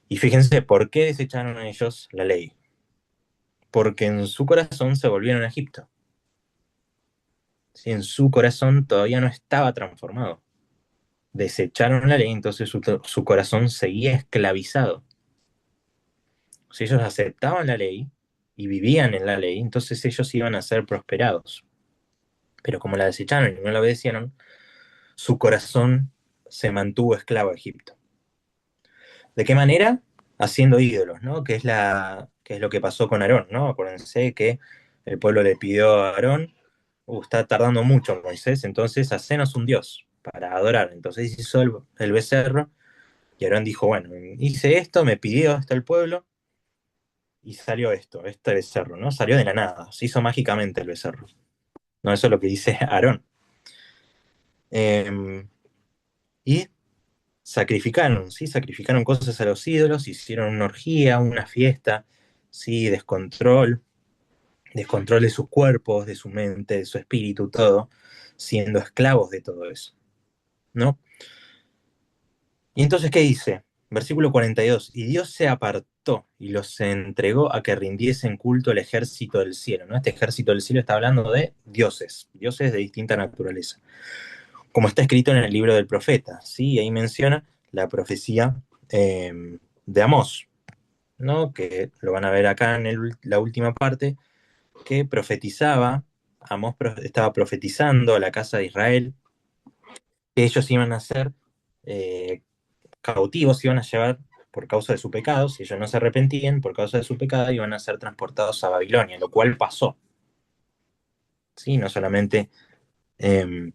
Y fíjense, ¿por qué desecharon ellos la ley? Porque en su corazón se volvieron a Egipto. ¿Sí? En su corazón todavía no estaba transformado. Desecharon la ley, entonces su corazón seguía esclavizado. Si ellos aceptaban la ley y vivían en la ley, entonces ellos iban a ser prosperados. Pero como la desecharon y no la obedecieron, su corazón se mantuvo esclavo a Egipto. ¿De qué manera? Haciendo ídolos, ¿no? Que es lo que pasó con Aarón, ¿no? Acuérdense que el pueblo le pidió a Aarón, está tardando mucho Moisés, entonces hacenos un dios para adorar. Entonces hizo el becerro y Aarón dijo, bueno, hice esto, me pidió esto el pueblo y salió esto, este becerro, ¿no? Salió de la nada, se hizo mágicamente el becerro. No, eso es lo que dice Aarón. Y sacrificaron, ¿sí? Sacrificaron cosas a los ídolos, hicieron una orgía, una fiesta, ¿sí? Descontrol de sus cuerpos, de su mente, de su espíritu, todo, siendo esclavos de todo eso, ¿no? Y entonces, ¿qué dice? Versículo 42, y Dios se apartó y los entregó a que rindiesen culto al ejército del cielo, ¿no? Este ejército del cielo está hablando de dioses, dioses de distinta naturaleza, como está escrito en el libro del profeta, ¿sí? Ahí menciona la profecía de Amós, ¿no? Que lo van a ver acá en la última parte, que profetizaba, Amós estaba profetizando a la casa de Israel, que ellos iban a ser eh, cautivos, iban a llevar por causa de su pecado, si ellos no se arrepentían, por causa de su pecado, iban a ser transportados a Babilonia, lo cual pasó. ¿Sí? No solamente eh,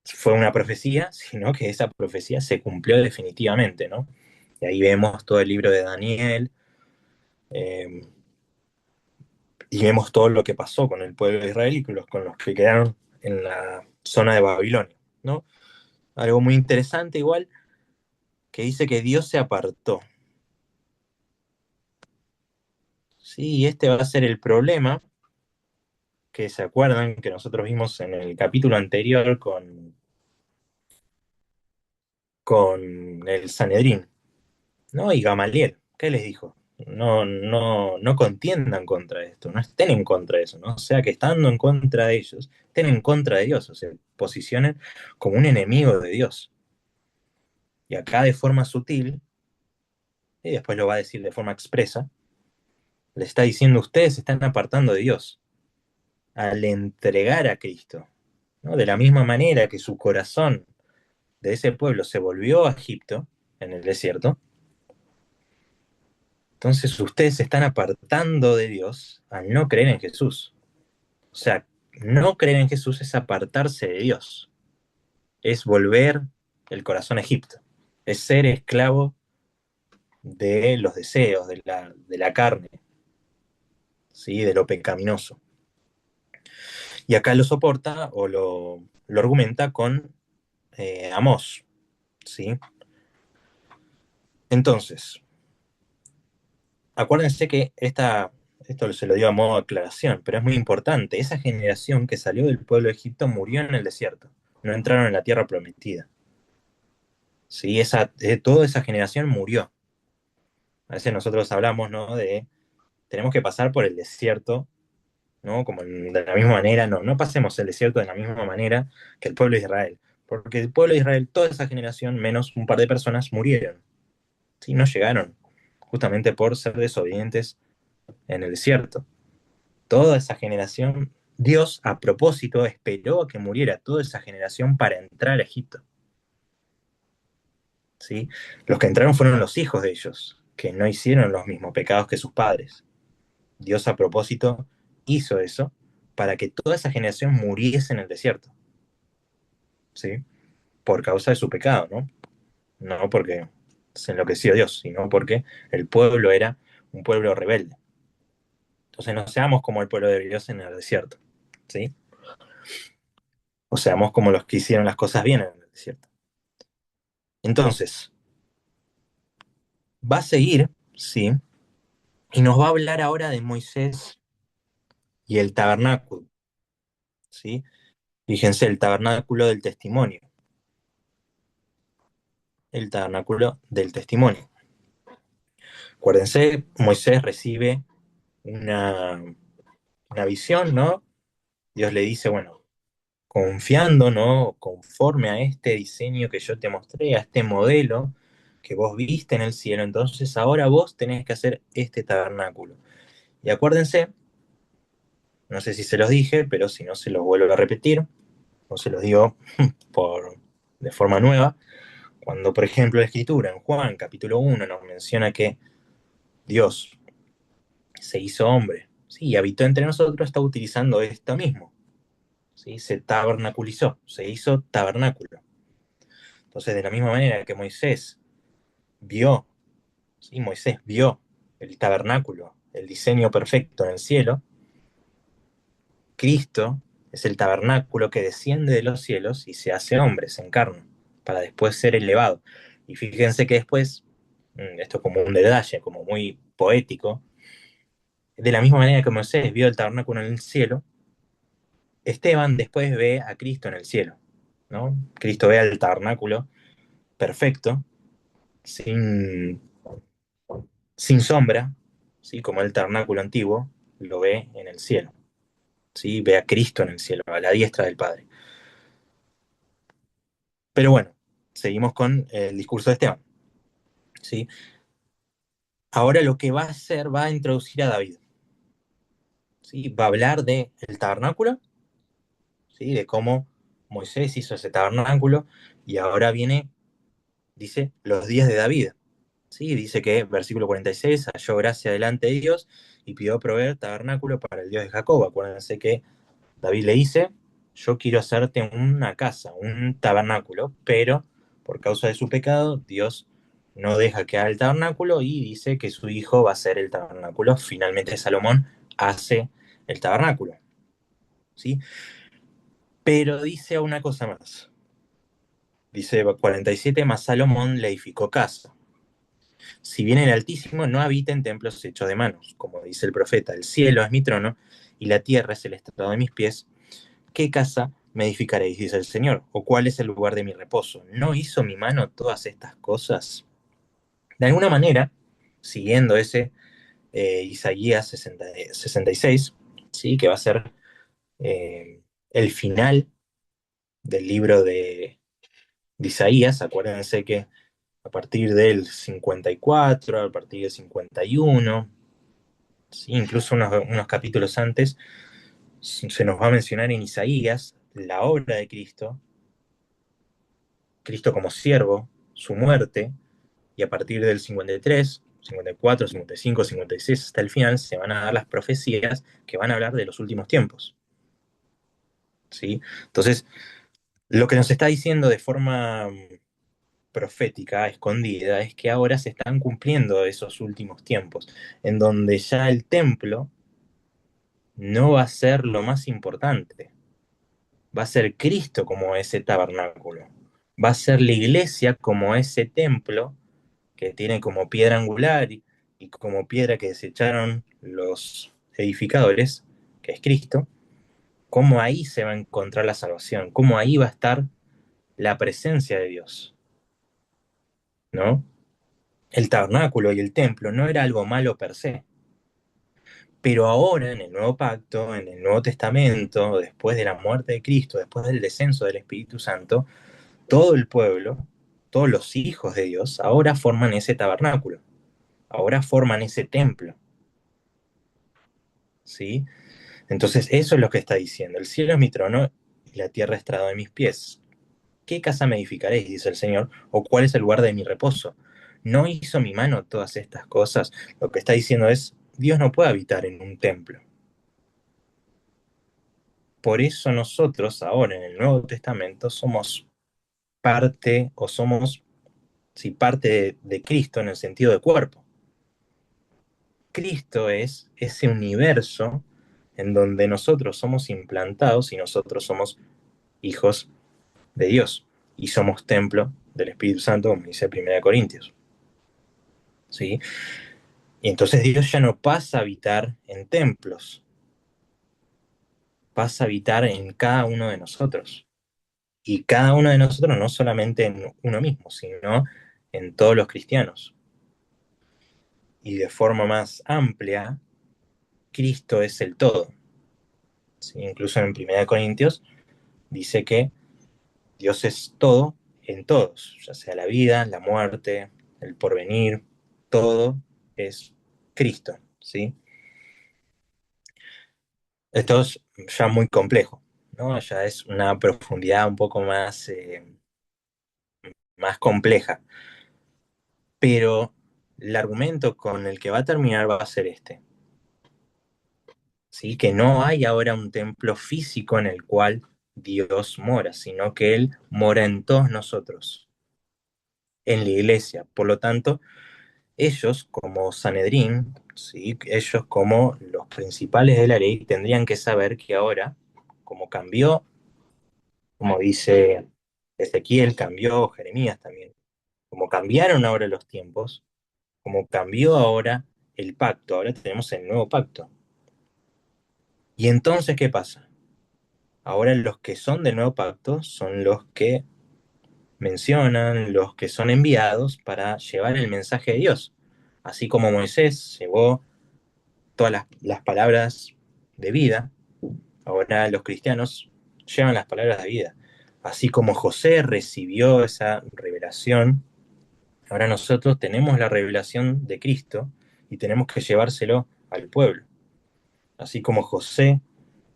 fue una profecía, sino que esa profecía se cumplió definitivamente, ¿no? Y ahí vemos todo el libro de Daniel, eh, y vemos todo lo que pasó con el pueblo de Israel y con los que quedaron en la zona de Babilonia, ¿no? Algo muy interesante igual, que dice que Dios se apartó. Sí, y este va a ser el problema que se acuerdan que nosotros vimos en el capítulo anterior con el Sanedrín, ¿no? Y Gamaliel, ¿qué les dijo? No contiendan contra esto, no estén en contra de eso, ¿no? O sea, que estando en contra de ellos, estén en contra de Dios, o sea, posicionen como un enemigo de Dios. Y acá de forma sutil, y después lo va a decir de forma expresa, le está diciendo, ustedes se están apartando de Dios al entregar a Cristo, ¿no? De la misma manera que su corazón de ese pueblo se volvió a Egipto, en el desierto, entonces ustedes se están apartando de Dios al no creer en Jesús. O sea, no creer en Jesús es apartarse de Dios, es volver el corazón a Egipto, es ser esclavo de los deseos, de la carne, ¿sí? De lo pecaminoso. Y acá lo soporta o lo argumenta con Amós, ¿sí? Entonces, acuérdense que esto se lo digo a modo de aclaración, pero es muy importante. Esa generación que salió del pueblo de Egipto murió en el desierto. No entraron en la tierra prometida. ¿Sí? Toda esa generación murió. A veces nosotros hablamos, ¿no? De tenemos que pasar por el desierto, ¿no? Como de la misma manera, no pasemos el desierto de la misma manera que el pueblo de Israel. Porque el pueblo de Israel, toda esa generación, menos un par de personas, murieron. ¿Sí? No llegaron, justamente por ser desobedientes en el desierto. Toda esa generación, Dios a propósito esperó a que muriera toda esa generación para entrar a Egipto. ¿Sí? Los que entraron fueron los hijos de ellos, que no hicieron los mismos pecados que sus padres. Dios a propósito hizo eso para que toda esa generación muriese en el desierto. ¿Sí? Por causa de su pecado, ¿no? No porque se enloqueció Dios, sino porque el pueblo era un pueblo rebelde. Entonces no seamos como el pueblo de Dios en el desierto. ¿Sí? O seamos como los que hicieron las cosas bien en el desierto. Entonces, va a seguir, ¿sí? Y nos va a hablar ahora de Moisés y el tabernáculo, ¿sí? Fíjense, el tabernáculo del testimonio. El tabernáculo del testimonio. Acuérdense, Moisés recibe una, una visión, ¿no? Dios le dice, bueno, confiando, ¿no? Conforme a este diseño que yo te mostré, a este modelo que vos viste en el cielo, entonces ahora vos tenés que hacer este tabernáculo. Y acuérdense, no sé si se los dije, pero si no se los vuelvo a repetir, o se los digo por, de forma nueva, cuando por ejemplo la escritura en Juan capítulo 1 nos menciona que Dios se hizo hombre, ¿sí? Y habitó entre nosotros, está utilizando esto mismo, ¿sí? Se tabernaculizó, se hizo tabernáculo. Entonces, de la misma manera que Moisés vio, ¿sí? Moisés vio el tabernáculo, el diseño perfecto en el cielo, Cristo es el tabernáculo que desciende de los cielos y se hace hombre, se encarna, para después ser elevado. Y fíjense que después, esto es como un detalle, como muy poético, de la misma manera que Moisés vio el tabernáculo en el cielo, Esteban después ve a Cristo en el cielo, ¿no? Cristo ve al tabernáculo perfecto, sin, sin sombra, ¿sí? Como el tabernáculo antiguo, lo ve en el cielo, ¿sí? Ve a Cristo en el cielo, a la diestra del Padre. Pero bueno, seguimos con el discurso de Esteban, ¿sí? Ahora lo que va a hacer, va a introducir a David, ¿sí? Va a hablar del tabernáculo, ¿sí? De cómo Moisés hizo ese tabernáculo, y ahora viene, dice, los días de David. Sí, dice que, versículo 46, halló gracia delante de Dios y pidió proveer tabernáculo para el Dios de Jacob. Acuérdense que David le dice, yo quiero hacerte una casa, un tabernáculo, pero por causa de su pecado, Dios no deja que haga el tabernáculo y dice que su hijo va a hacer el tabernáculo. Finalmente Salomón hace el tabernáculo, ¿sí? Pero dice una cosa más. Dice 47, más Salomón le edificó casa. Si bien el Altísimo no habita en templos hechos de manos, como dice el profeta, el cielo es mi trono y la tierra es el estrado de mis pies, ¿qué casa me edificaréis? Dice el Señor, o cuál es el lugar de mi reposo. ¿No hizo mi mano todas estas cosas? De alguna manera, siguiendo ese Isaías 66, ¿sí? Que va a ser el final del libro de Isaías. Acuérdense que a partir del 54, a partir del 51, ¿sí? Incluso unos capítulos antes, se nos va a mencionar en Isaías la obra de Cristo, Cristo como siervo, su muerte, y a partir del 53, 54, 55, 56 hasta el final se van a dar las profecías que van a hablar de los últimos tiempos. ¿Sí? Entonces, lo que nos está diciendo de forma profética, escondida, es que ahora se están cumpliendo esos últimos tiempos, en donde ya el templo no va a ser lo más importante, va a ser Cristo como ese tabernáculo, va a ser la iglesia como ese templo que tiene como piedra angular y como piedra que desecharon edificadores, que es Cristo, cómo ahí se va a encontrar la salvación, cómo ahí va a estar la presencia de Dios, ¿no? El tabernáculo y el templo no era algo malo per se, pero ahora en el nuevo pacto, en el Nuevo Testamento, después de la muerte de Cristo, después del descenso del Espíritu Santo, todo el pueblo, todos los hijos de Dios, ahora forman ese tabernáculo, ahora forman ese templo, ¿sí? Entonces eso es lo que está diciendo, el cielo es mi trono y la tierra es estrado de mis pies. ¿Qué casa me edificaréis? Dice el Señor, o cuál es el lugar de mi reposo. ¿No hizo mi mano todas estas cosas? Lo que está diciendo es, Dios no puede habitar en un templo. Por eso nosotros ahora en el Nuevo Testamento somos parte, o somos, sí, parte de Cristo en el sentido de cuerpo. Cristo es ese universo en donde nosotros somos implantados y nosotros somos hijos de Dios y somos templo del Espíritu Santo, como dice 1 Corintios. ¿Sí? Y entonces Dios ya no pasa a habitar en templos, pasa a habitar en cada uno de nosotros. Y cada uno de nosotros no solamente en uno mismo, sino en todos los cristianos. Y de forma más amplia, Cristo es el todo. ¿Sí? Incluso en 1 Corintios dice que Dios es todo en todos, ya sea la vida, la muerte, el porvenir, todo es Cristo, ¿sí? Esto es ya muy complejo, ¿no? Ya es una profundidad un poco más compleja, pero el argumento con el que va a terminar va a ser este, ¿sí? Que no hay ahora un templo físico en el cual Dios mora, sino que Él mora en todos nosotros, en la iglesia. Por lo tanto, ellos como Sanedrín, ¿sí? Ellos como los principales de la ley, tendrían que saber que ahora, como cambió, como dice Ezequiel, cambió Jeremías también, como cambiaron ahora los tiempos, como cambió ahora el pacto, ahora tenemos el nuevo pacto. Y entonces, ¿qué pasa? Ahora los que son del nuevo pacto son los que mencionan, los que son enviados para llevar el mensaje de Dios. Así como Moisés llevó todas las palabras de vida, ahora los cristianos llevan las palabras de vida. Así como José recibió esa revelación, ahora nosotros tenemos la revelación de Cristo y tenemos que llevárselo al pueblo. Así como José,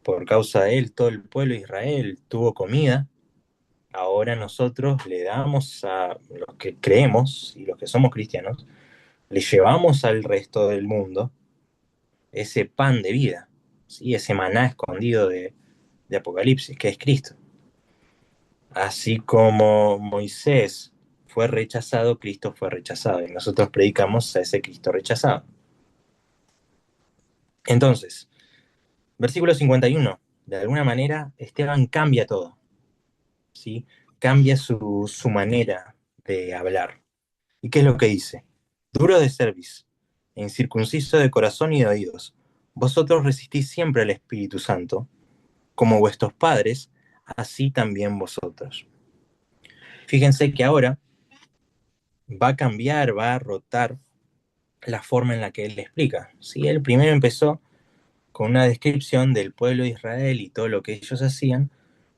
por causa de él, todo el pueblo de Israel tuvo comida, ahora nosotros le damos a los que creemos y los que somos cristianos, le llevamos al resto del mundo ese pan de vida, ¿sí? Ese maná escondido de Apocalipsis, que es Cristo. Así como Moisés fue rechazado, Cristo fue rechazado, y nosotros predicamos a ese Cristo rechazado. Entonces, versículo 51, de alguna manera Esteban cambia todo, ¿sí? Cambia su manera de hablar. ¿Y qué es lo que dice? Duro de cerviz, e incircunciso de corazón y de oídos, vosotros resistís siempre al Espíritu Santo, como vuestros padres, así también vosotros. Fíjense que ahora va a cambiar, va a rotar la forma en la que él le explica. ¿Sí? Él primero empezó con una descripción del pueblo de Israel y todo lo que ellos hacían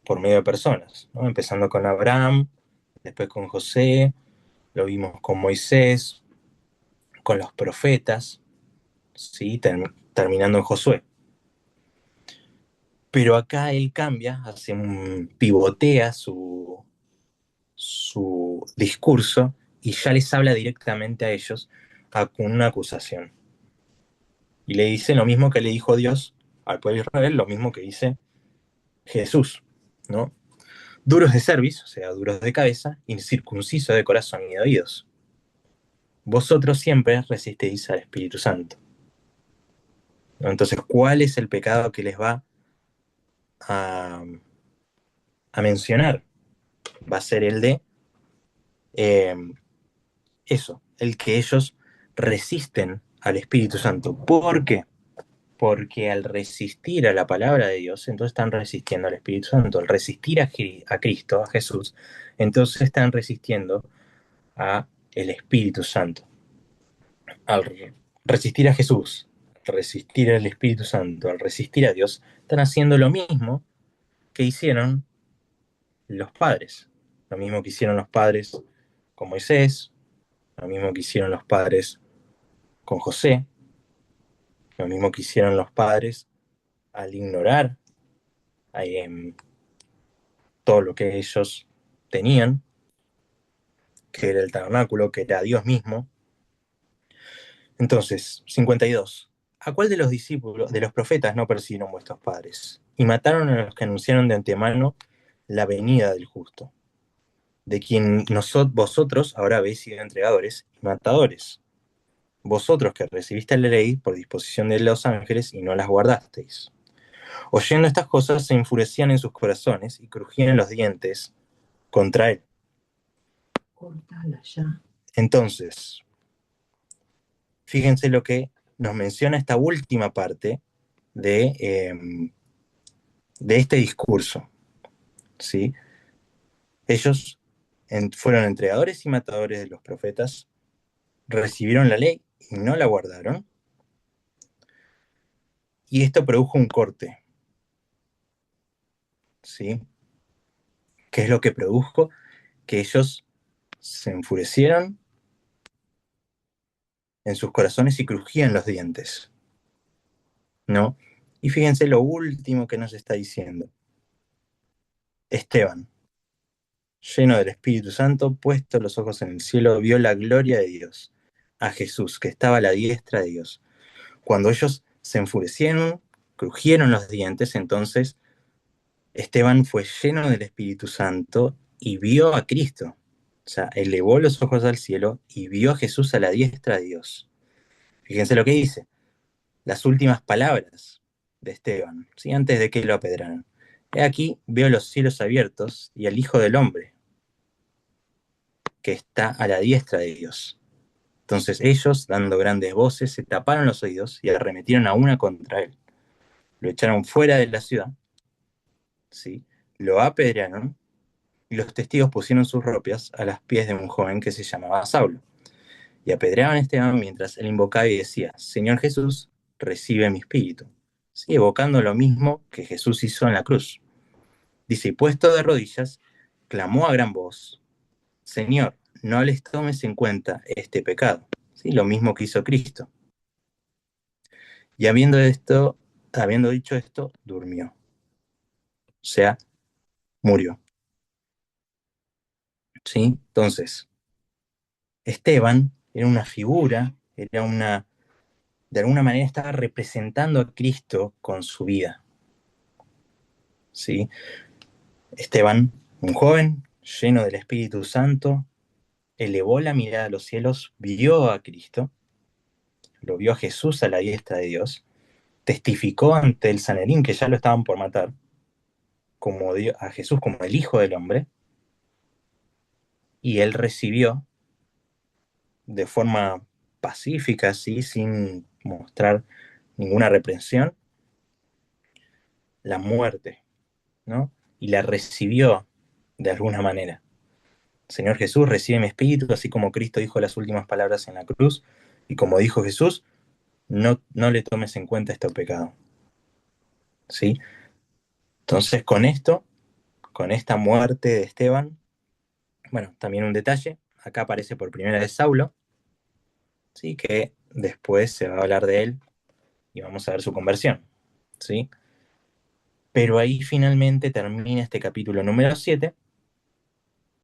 por medio de personas, ¿no? Empezando con Abraham, después con José, lo vimos con Moisés, con los profetas, ¿sí? Terminando en Josué. Pero acá él cambia, hace un pivotea su discurso y ya les habla directamente a ellos con una acusación. Y le dice lo mismo que le dijo Dios al pueblo de Israel, lo mismo que dice Jesús, ¿no? Duros de cerviz, o sea, duros de cabeza, incircuncisos de corazón y de oídos. Vosotros siempre resistéis al Espíritu Santo, ¿no? Entonces, ¿cuál es el pecado que les va a, a mencionar? Va a ser el de eh, eso, el que ellos resisten al Espíritu Santo. ¿Por qué? porque al resistir a la palabra de Dios, entonces están resistiendo al Espíritu Santo. Al resistir a Cristo, a Jesús, entonces están resistiendo a el Espíritu Santo. Al resistir a Jesús, resistir al Espíritu Santo, al resistir a Dios, están haciendo lo mismo que hicieron los padres. Lo mismo que hicieron los padres con Moisés, lo mismo que hicieron los padres con José, lo mismo que hicieron los padres al ignorar todo lo que ellos tenían, que era el tabernáculo, que era Dios mismo. Entonces, 52. ¿A cuál de los discípulos, de los profetas, no persiguieron vuestros padres? Y mataron a los que anunciaron de antemano la venida del justo, de quien vosotros ahora habéis sido entregadores y matadores. Vosotros que recibisteis la ley por disposición de los ángeles y no las guardasteis. Oyendo estas cosas se enfurecían en sus corazones y crujían los dientes contra él. Cortala ya. Entonces, fíjense lo que nos menciona esta última parte de este discurso, ¿sí? Ellos fueron entregadores y matadores de los profetas, recibieron la ley y no la guardaron, y esto produjo un corte, ¿sí? ¿Qué es lo que produjo? Que ellos se enfurecieron en sus corazones y crujían los dientes, ¿no? Y fíjense lo último que nos está diciendo. Esteban, lleno del Espíritu Santo, puesto los ojos en el cielo, vio la gloria de Dios, a Jesús, que estaba a la diestra de Dios. Cuando ellos se enfurecieron, crujieron los dientes, entonces Esteban fue lleno del Espíritu Santo y vio a Cristo. O sea, elevó los ojos al cielo y vio a Jesús a la diestra de Dios. Fíjense lo que dice, las últimas palabras de Esteban, ¿sí? Antes de que lo apedraran. He aquí, veo los cielos abiertos y al Hijo del Hombre, que está a la diestra de Dios. Entonces ellos, dando grandes voces, se taparon los oídos y arremetieron a una contra él. Lo echaron fuera de la ciudad, ¿sí? Lo apedrearon y los testigos pusieron sus ropas a los pies de un joven que se llamaba Saulo. Y apedreaban a Esteban mientras él invocaba y decía, Señor Jesús, recibe mi espíritu. Sí, evocando lo mismo que Jesús hizo en la cruz. Dice, y puesto de rodillas, clamó a gran voz, Señor, no les tomes en cuenta este pecado. ¿Sí? Lo mismo que hizo Cristo. Y habiendo dicho esto, durmió. O sea, murió. ¿Sí? Entonces, Esteban era una figura, de alguna manera estaba representando a Cristo con su vida. ¿Sí? Esteban, un joven lleno del Espíritu Santo, elevó la mirada a los cielos, vio a Cristo, lo vio a Jesús a la diestra de Dios, testificó ante el Sanedrín que ya lo estaban por matar, como a Jesús como el Hijo del Hombre, y él recibió de forma pacífica, ¿sí? Sin mostrar ninguna reprensión, la muerte, ¿no? Y la recibió de alguna manera. Señor Jesús, recibe mi espíritu, así como Cristo dijo las últimas palabras en la cruz, y como dijo Jesús, no le tomes en cuenta este pecado. ¿Sí? Entonces, con esta muerte de Esteban, bueno, también un detalle, acá aparece por primera vez Saulo, ¿sí? Que después se va a hablar de él y vamos a ver su conversión, ¿sí? Pero ahí finalmente termina este capítulo número 7